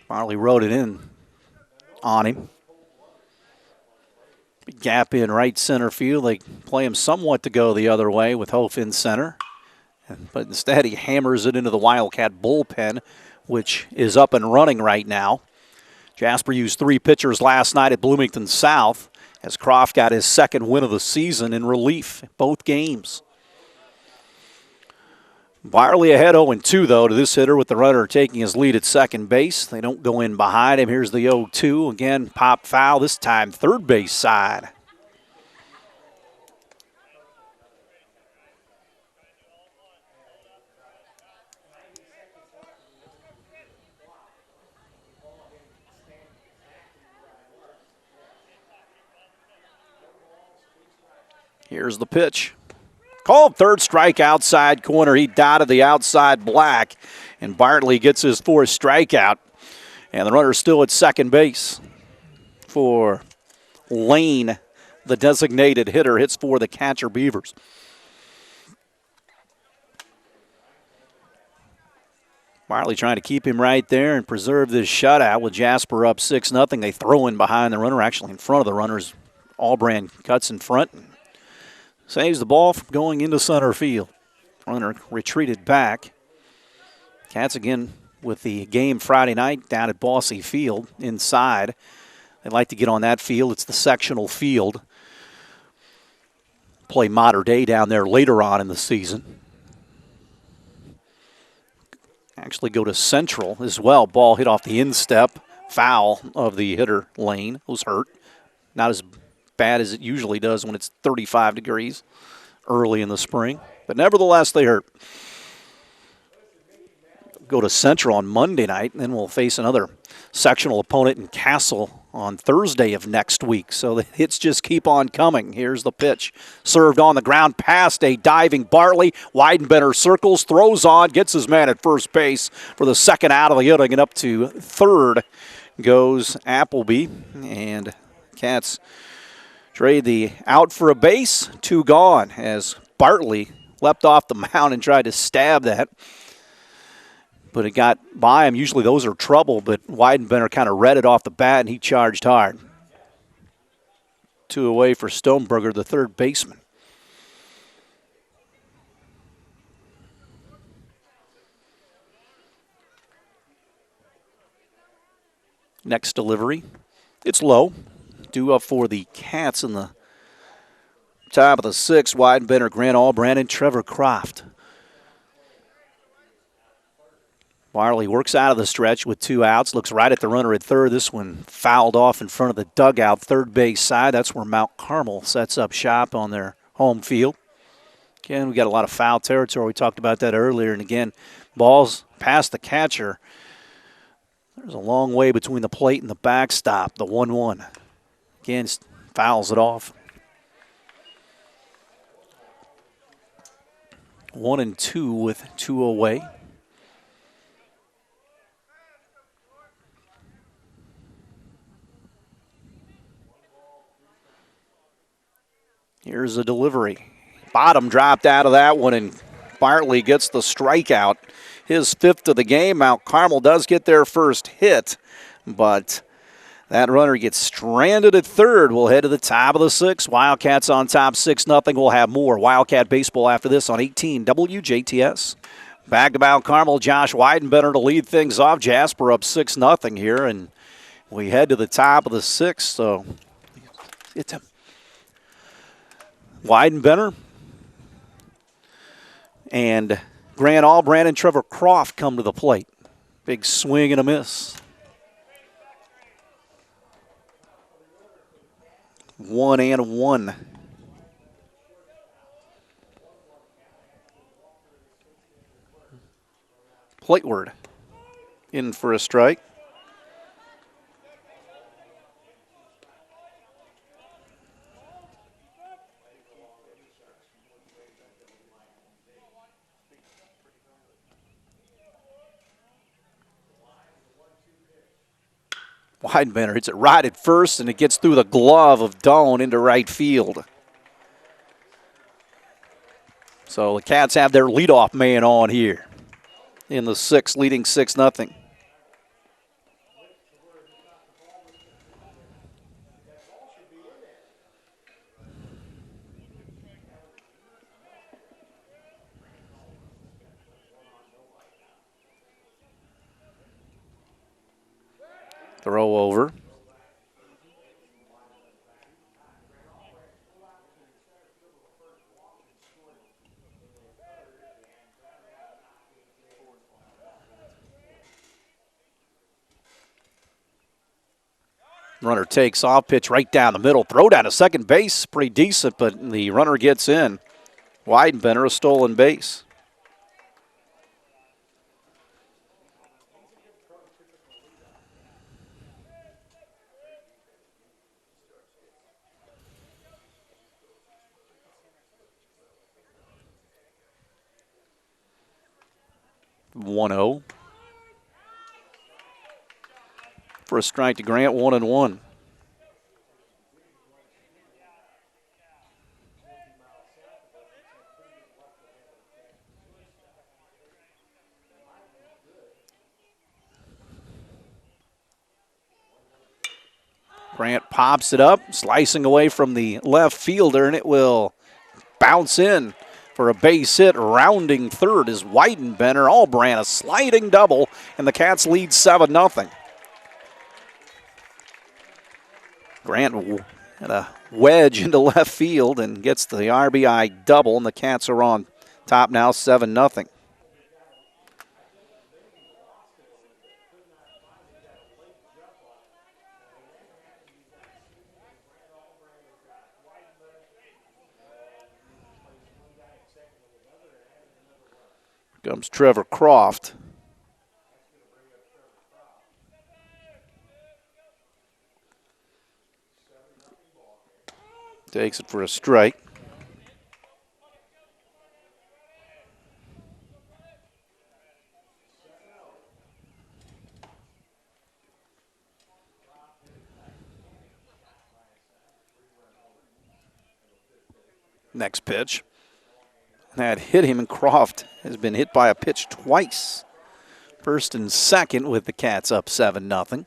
Bartley wrote it in on him. Big gap in right center field. They play him somewhat to go the other way with Hof in center. But instead he hammers it into the Wildcat bullpen, which is up and running right now. Jasper used 3 pitchers last night at Bloomington South as Croft got his second win of the season in relief both games. Bartley ahead 0-2, though, to this hitter with the runner taking his lead at second base. They don't go in behind him. Here's the 0-2. Again, pop foul, this time third base side. Here's the pitch. Called third strike outside corner. He dotted the outside black, and Bartley gets his 4th strikeout. And the runner's still at second base for Lane, the designated hitter, hits for the catcher Beavers. Bartley trying to keep him right there and preserve this shutout with Jasper up 6-0. They throw in behind the runner, actually in front of the runners. Albrand cuts in front. Saves the ball from going into center field. Runner retreated back. Cats again with the game Friday night down at Bossy Field inside. They like to get on that field. It's the sectional field. Play Mater Dei down there later on in the season. Actually go to Central as well. Ball hit off the instep. Foul of the hitter Lane. Was hurt. Not as bad as it usually does when it's 35 degrees early in the spring. But nevertheless, they hurt. Go to Central on Monday night, and then we'll face another sectional opponent in Castle on Thursday of next week. So the hits just keep on coming. Here's the pitch. Served on the ground past a diving Bartley. Weidenbender circles, throws on, gets his man at first base for the second out of the inning, and up to third goes Appleby. And Cats trade the out for a base, 2 gone, as Bartley leapt off the mound and tried to stab that. But it got by him. Usually those are trouble, but Weidenbender kind of read it off the bat, and he charged hard. 2 away for Stoneberger, the third baseman. Next delivery. It's low. Due up for the Cats in the top of the 6th. Weidenbender, Grant Albrand, and Trevor Croft. Bartley works out of the stretch with 2 outs. Looks right at the runner at third. This one fouled off in front of the dugout, third base side. That's where Mount Carmel sets up shop on their home field. Again, we got a lot of foul territory. We talked about that earlier. And again, balls past the catcher. There's a long way between the plate and the backstop, the 1-1. Again, fouls it off. 1-2 with 2 away. Here's a delivery. Bottom dropped out of that one, and Bartley gets the strikeout. His 5th of the game. Mount Carmel does get their first hit, but that runner gets stranded at third. We'll head to the top of the 6th. Wildcats on top 6-0. We'll have more Wildcat baseball after this on 18 WJTS. Back to Mount Carmel. Josh Weidenbender to lead things off. Jasper up 6-0 here, and we head to the top of the 6th. So it's a Weidenbender and Grant Albrand and Trevor Croft come to the plate. Big swing and a miss. 1-1. Plateward in for a strike. Weidenbender hits it right at first, and it gets through the glove of Doan into right field. So the Cats have their leadoff man on here in the 6th, leading 6-0. Throw over. Runner takes off, pitch right down the middle. Throw down to second base, pretty decent, but the runner gets in. Weidenbender, a stolen base. One 0 for a strike to Grant. 1-1. Grant pops it up, slicing away from the left fielder, and it will bounce in for a base hit. Rounding third is Weidenbender. Albrand a sliding double, and the Cats lead 7-0. Grant had a wedge into left field and gets the RBI double, and the Cats are on top now 7-0. Comes Trevor Croft. Takes it for a strike. Next pitch. That hit him, and Croft has been hit by a pitch twice. First and second with the Cats up 7-0.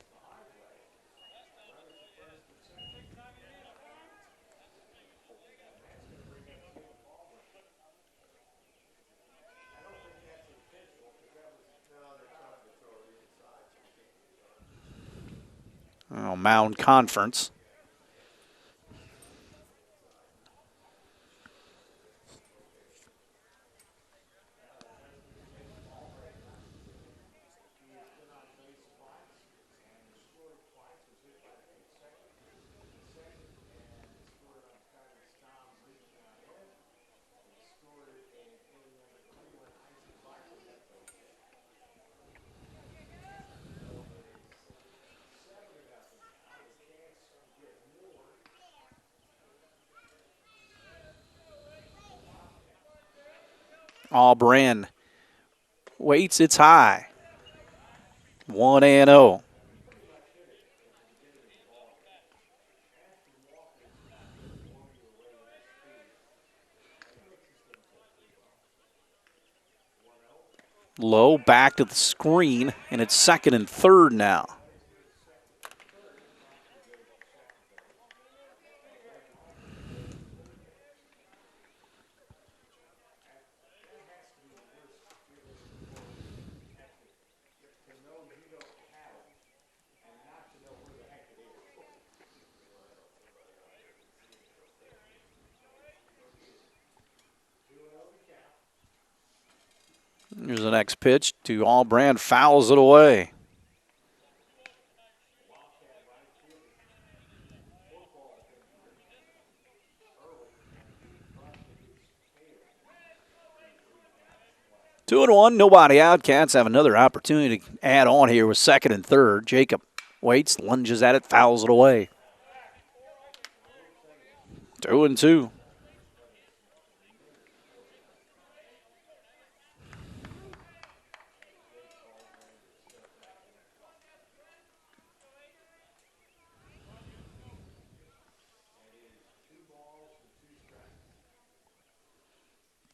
Oh, Mound Conference. Albrand waits, it's high. 1-0. Low back to the screen, and it's 2nd and 3rd now. Here's the next pitch to Allbrand, fouls it away. Two and one, nobody out. Cats have another opportunity to add on here with 2nd and 3rd. Jacob waits, lunges at it, fouls it away. 2 and 2.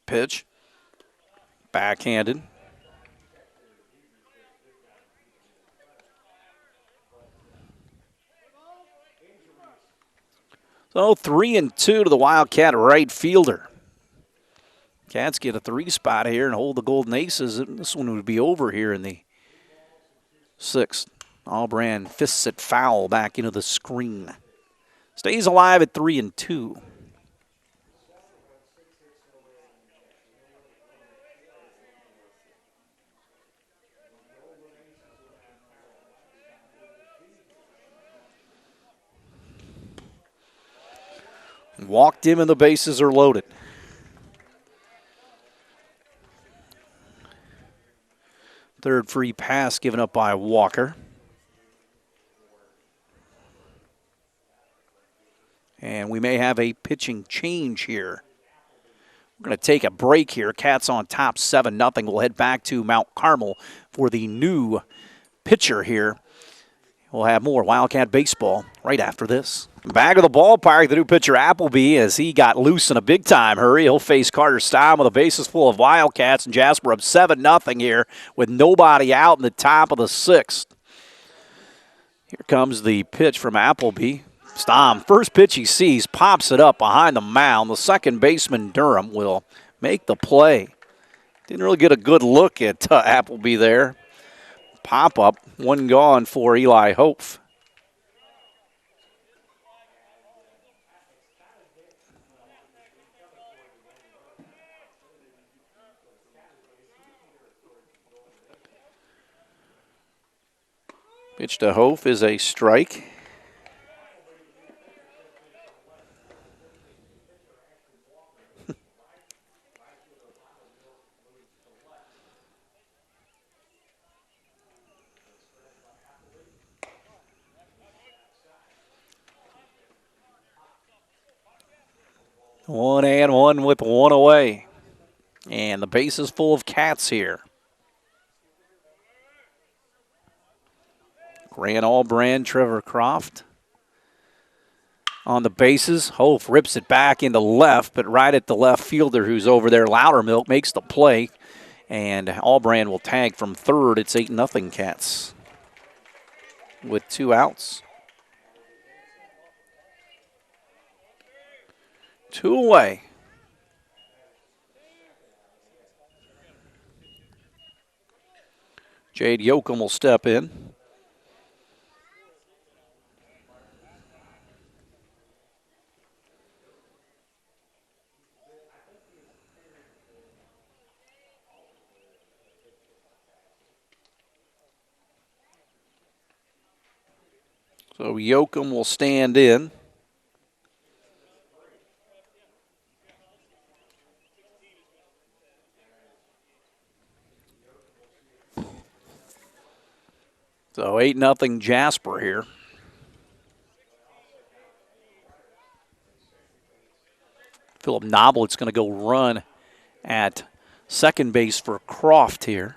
Pitch. Backhanded. So 3 and 2 to the Wildcat right fielder. Cats get a 3 spot here and hold the Golden Aces. This one would be over here in the 6th. Allbrand fists it foul back into the screen. Stays alive at 3 and 2. Walked him and the bases are loaded. Third free pass given up by Walker. And we may have a pitching change here. We're going to take a break here. Cats on top 7-0. We'll head back to Mount Carmel for the new pitcher here. We'll have more Wildcat baseball right after this. Back of the ballpark, the new pitcher Appleby, as he got loose in a big-time hurry. He'll face Carter Stein with a bases full of Wildcats, and Jasper up 7-0 here with nobody out in the top of the 6th. Here comes the pitch from Appleby. Stom, first pitch he sees, pops it up behind the mound. The second baseman, Durham, will make the play. Didn't really get a good look at Appleby there. Pop-up, one gone for Eli Hope. Pitch to Hope is a strike. One and one with one away. And the base is full of Cats here. Grant Allbrand, Trevor Croft on the bases. Hope rips it back into left, but right at the left fielder who's over there. Loudermilk makes the play, and Allbrand will tag from third. It's 8-0 Cats with 2 outs. 2 away. Jade Yoakum will step in. So Yoakum will stand in. So 8-0 Jasper here. Philip Noblet's going to go run at second base for Croft here.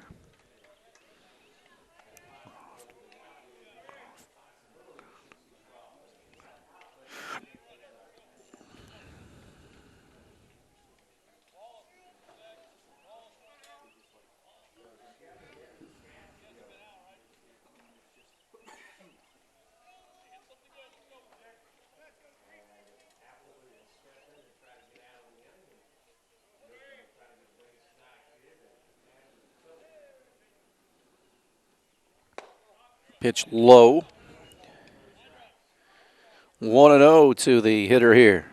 Pitch low. 1-0 to the hitter here.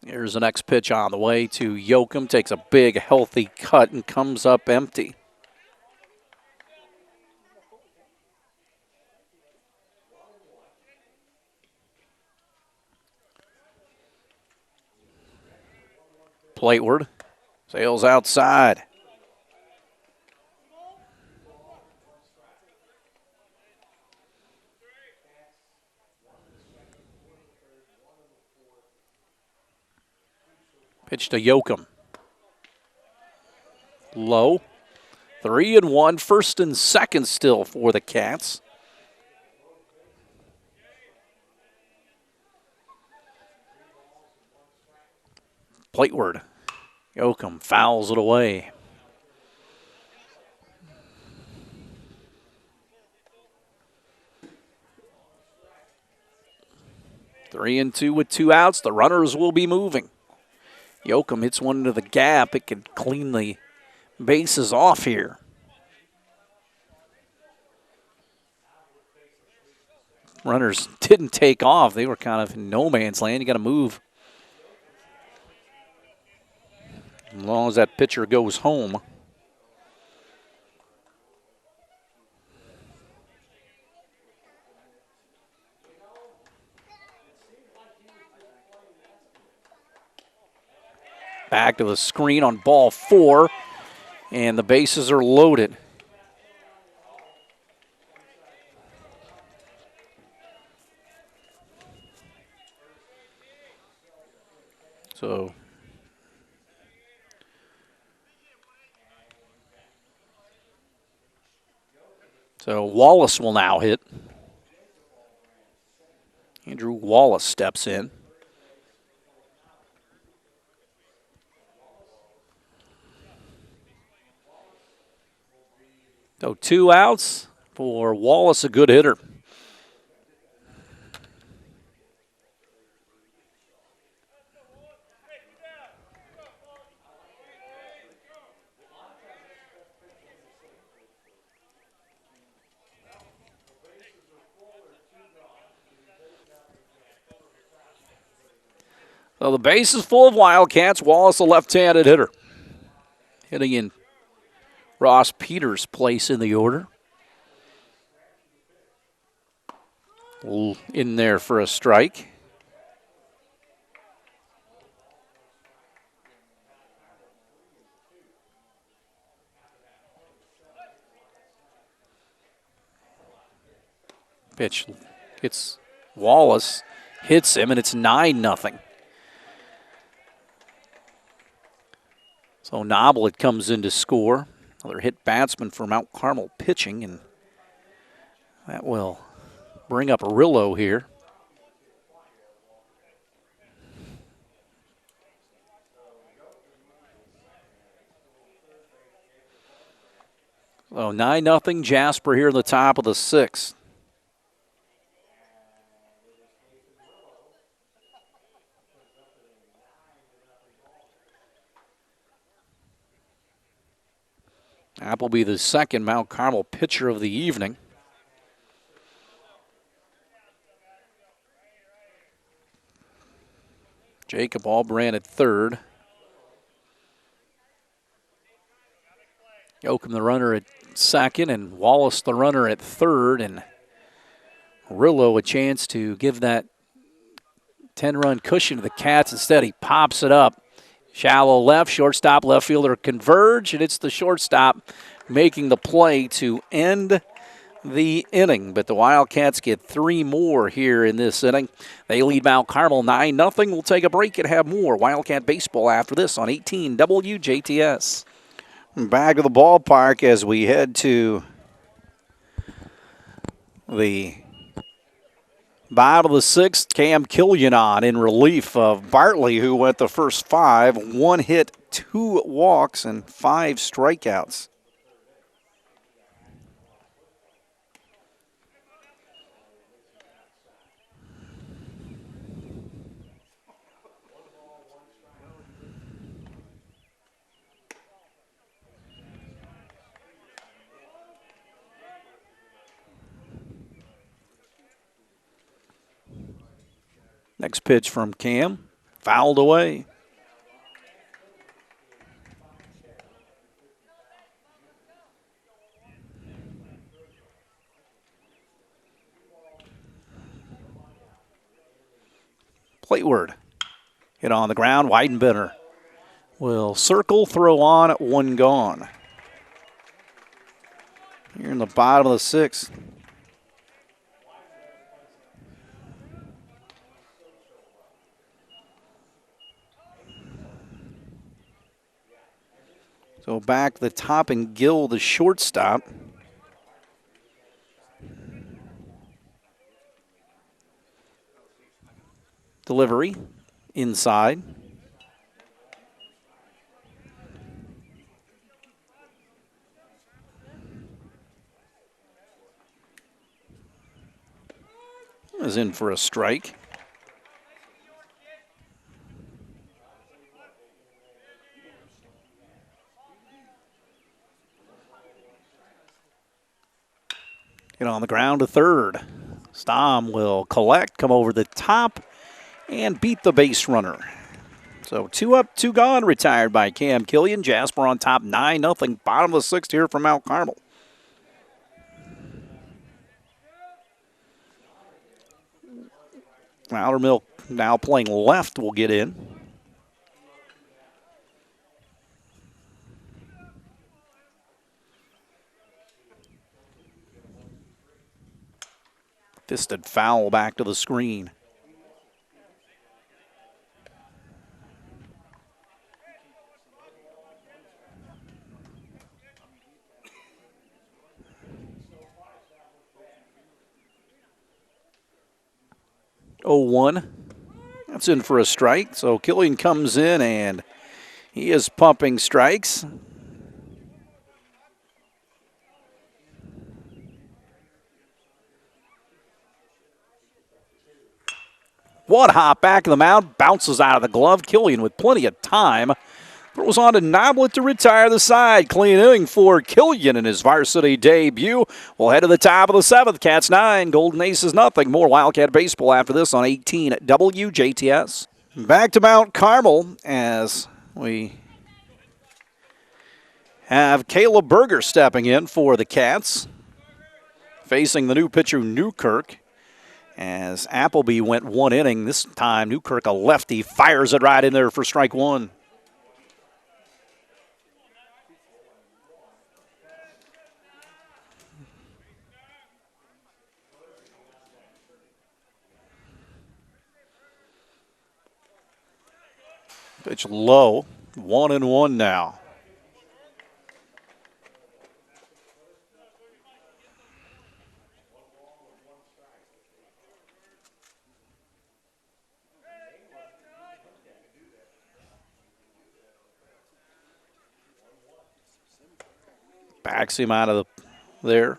Here's the next pitch on the way to Yoakum. Takes a big, healthy cut and comes up empty. Plateward sails outside. Pitch to Yoakum. Low. 3-1. First and second still for the Cats. Plateward. Yoakum fouls it away. Three and two with 2 outs. The runners will be moving. Yoakum hits one into the gap. It could clean the bases off here. Runners didn't take off. They were kind of in no man's land. You got to move. As long as that pitcher goes home. Back to the screen on ball 4, and the bases are loaded. So Wallace will now hit. Andrew Wallace steps in. So 2 outs for Wallace, a good hitter. So the base is full of Wildcats. Wallace, a left-handed hitter. Hitting in Ross Peters' place in the order. In there for a strike. Pitch gets Wallace, hits him, and it's 9-0. So Noblet comes in to score. Another hit batsman for Mount Carmel pitching, and that will bring up Rillo here. So 9-0 Jasper here in the top of the 6th. That will be the second Mount Carmel pitcher of the evening. Jacob Albrand at third. Yoakum the runner at second, and Wallace the runner at third, and Rillo a chance to give that 10-run cushion to the Cats. Instead, he pops it up. Shallow left, shortstop, left fielder converge, and it's the shortstop making the play to end the inning. But the Wildcats get 3 more here in this inning. They lead Mount Carmel 9-0. We'll take a break and have more Wildcat baseball after this on 18 WJTS. Back to the ballpark as we head to the bottom of the 6th. Cam Killian on in relief of Bartley, who went the first 5. 1 hit, 2 walks, and 5 strikeouts. Next pitch from Cam, fouled away. Plateward hit on the ground. Weidenbender will circle, throw on, one gone. Here in the bottom of the sixth. So back the top and Gill, the shortstop. Delivery inside. Is in for a strike. Get on the ground to third. Stom will collect, come over the top, and beat the base runner. So 2 up, 2 gone, retired by Cam Killian. Jasper on top, 9-0. Bottom of the sixth here from Mount Carmel. Loudermilk now playing left will get in. Fisted foul back to the screen. Oh, 1. That's in for a strike. So Killian comes in and he is pumping strikes. One hop back of the mound, bounces out of the glove. Killian with plenty of time. Throws on to Noblet to retire the side. Clean inning for Killian in his varsity debut. We'll head to the top of the seventh. Cats 9, Golden Aces nothing. More Wildcat baseball after this on 18 WJTS. Back to Mount Carmel as we have Caleb Berger stepping in for the Cats. Facing the new pitcher Newkirk. As Appleby went 1 inning, this time Newkirk, a lefty, fires it right in there for strike 1. Pitch low, 1-1 now. Backs him out of there.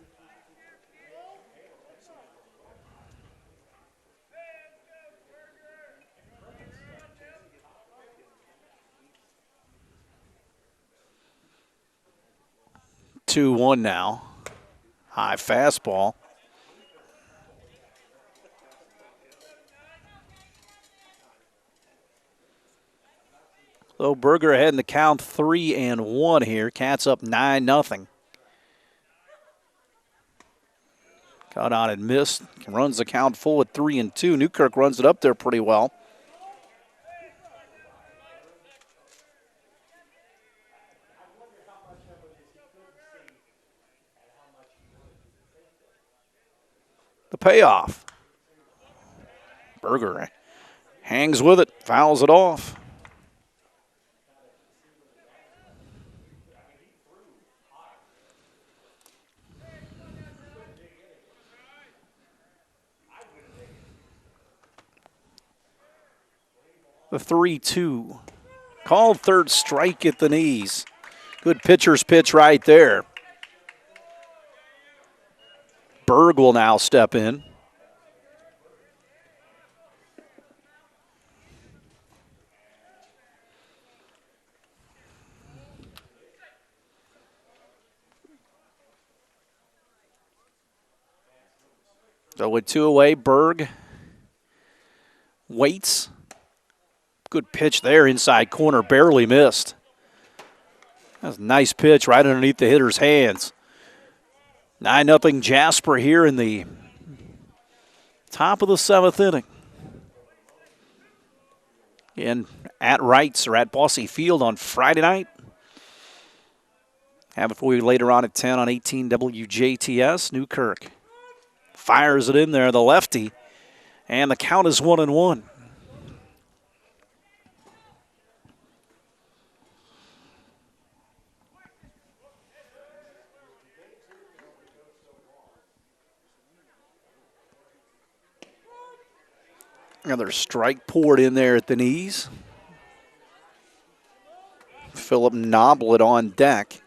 Two one now. High fastball. So Berger ahead in the count 3-1 here. Cats up 9-0. Got on and missed. Runs the count full at 3-2. Newkirk runs it up there pretty well. The payoff. Berger hangs with it, fouls it off. The 3-2. Called third strike at the knees. Good pitcher's pitch right there. Berg will now step in. So with 2 away, Berg waits. Good pitch there, inside corner, barely missed. That's a nice pitch right underneath the hitter's hands. 9-0 Jasper here in the top of the 7th inning. Again, at Wrights or at Bossy Field on Friday night. Have it for you later on at 10 on 18 WJTS. Newkirk fires it in there, the lefty, and the count is 1-1. Another strike poured in there at the knees. Philip Noblet on deck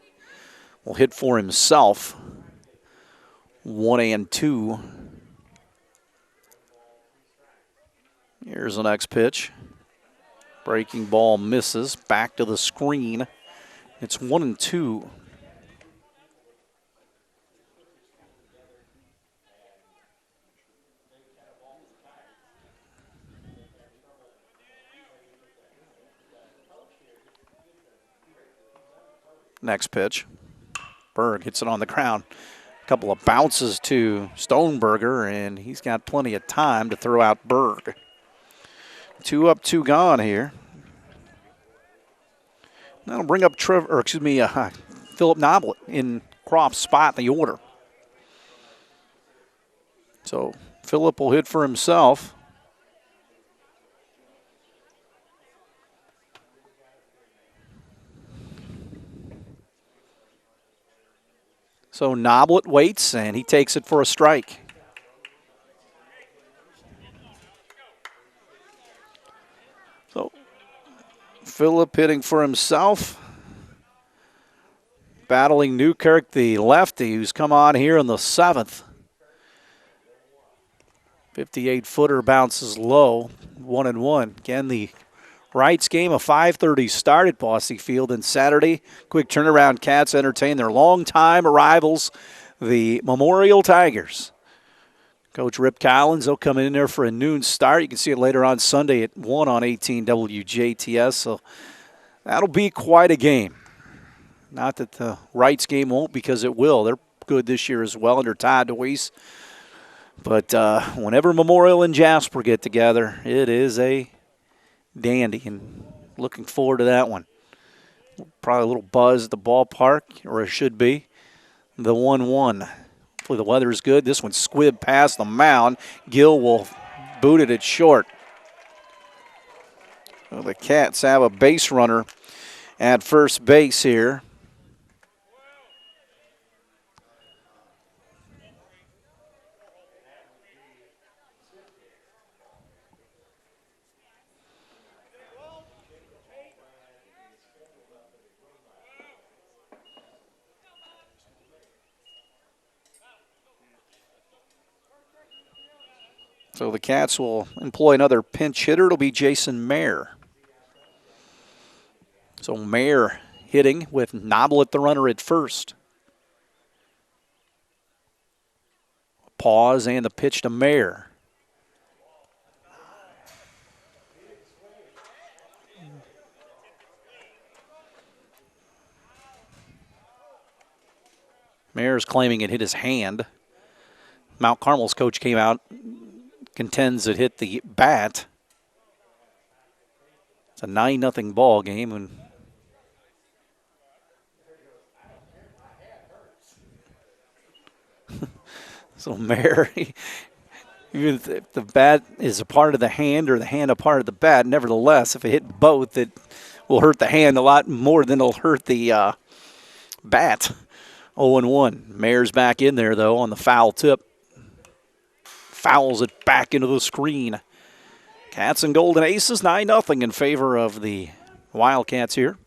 will hit for himself. 1-2. Here's the next pitch. Breaking ball misses. Back to the screen. It's 1-2. Next pitch. Berg hits it on the ground. A couple of bounces to Stoneberger, and he's got plenty of time to throw out Berg. 2 up, 2 gone here. That'll bring up Philip Noblet in Croft's spot in the order. So Philip will hit for himself. So Noblet waits, and he takes it for a strike. So Philip hitting for himself. Battling Newkirk, the lefty, who's come on here in the 7th. 58-footer bounces low, 1-1. Again, the Wrights game, a 5:30 start at Bossy Field. And Saturday, quick turnaround, Cats entertain their longtime rivals, the Memorial Tigers. Coach Rip Collins, they'll come in there for a noon start. You can see it later on Sunday at 1 on 18 WJTS. So that'll be quite a game. Not that the Wrights game won't, because it will. They're good this year as well under Todd DeWeese. But whenever Memorial and Jasper get together, it is a dandy, and looking forward to that one. Probably a little buzz at the ballpark, or it should be. The 1-1. Hopefully the weather is good. This one squibbed past the mound. Gill will boot it at short. Well, the Cats have a base runner at first base here. So the Cats will employ another pinch hitter. It'll be Jason Mayer. So Mayer hitting with Noblet the runner at first. Pause and the pitch to Mayer. Mayer's claiming it hit his hand. Mount Carmel's coach came out, contends it hit the bat. It's a 9-0 ball game, and so Mayer, even if the bat is a part of the hand or the hand a part of the bat, nevertheless, if it hit both, it will hurt the hand a lot more than it'll hurt the bat. 0-1. Mayer's back in there, though, on the foul tip. Fouls it back into the screen. Cats and Golden Aces, 9-0 in favor of the Wildcats here.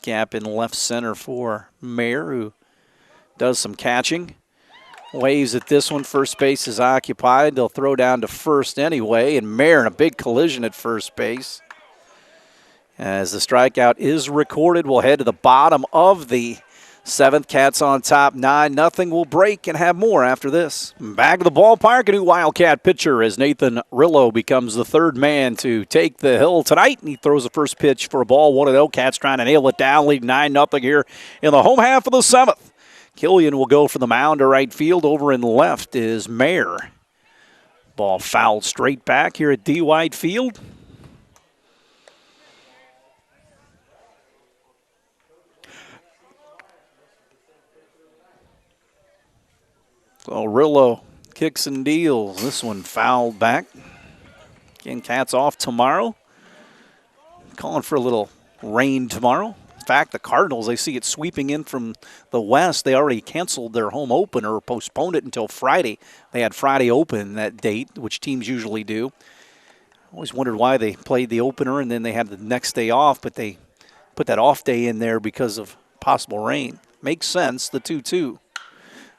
Gap in left center for Mayer, who does some catching. Waves at this one. First base is occupied. They'll throw down to first anyway, and Mayer in a big collision at first base. As the strikeout is recorded, we'll head to the bottom of the seventh. Cats on top 9-0. We'll break and have more after this. Back to the ballpark, a new Wildcat pitcher as Nathan Rillo becomes the third man to take the hill tonight. And he throws the first pitch for a ball, 1-0. Cats trying to nail it down, lead 9-0 here in the home half of the seventh. Killian will go for the mound to right field. Over in left is Mayer. Ball fouled straight back here at D. White Field. So Rillo kicks and deals. This one fouled back. Again, Cats off tomorrow. Calling for a little rain tomorrow. In fact, the Cardinals, they see it sweeping in from the west. They already canceled their home opener or postponed it until Friday. They had Friday open that date, which teams usually do. Always wondered why they played the opener and then they had the next day off, but they put that off day in there because of possible rain. Makes sense, the 2-2.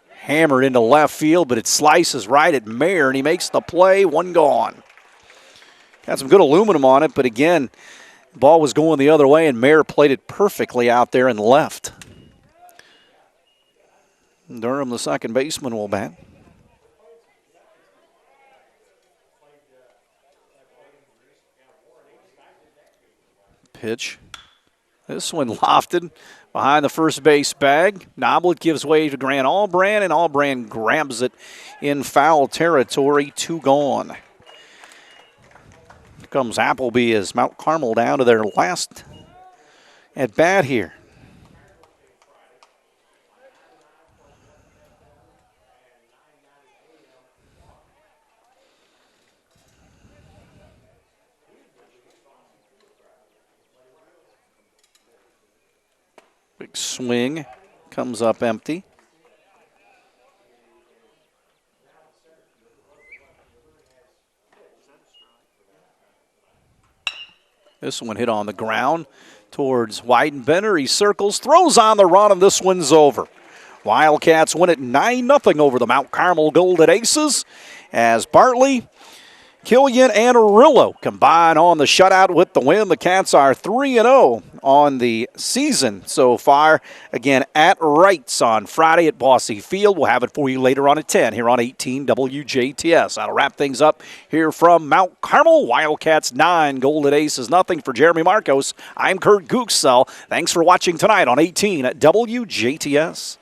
Hammered into left field, but it slices right at Mayer, and he makes the play. One gone. Got some good aluminum on it, but again, the ball was going the other way, and Mayer played it perfectly out there and left. Durham, the second baseman, will bat. Pitch. This one lofted behind the first base bag. Noblet gives way to Grant Allbrand, and Allbrand grabs it in foul territory. 2 gone. Here comes Appleby as Mount Carmel down to their last at bat here. Big swing, comes up empty. This one hit on the ground towards Weidenbender. He circles, throws on the run, and this one's over. Wildcats win it 9-0 over the Mount Carmel Golden Aces as Bartley, Killian, and Rillo combine on the shutout with the win. The Cats are 3-0 on the season so far. Again, at Wrights on Friday at Bossy Field. We'll have it for you later on at 10 here on 18 WJTS. That'll wrap things up here from Mount Carmel. Wildcats 9, Golden Aces nothing. For Jeremy Marcos, I'm Kurt Gooksell. Thanks for watching tonight on 18 at WJTS.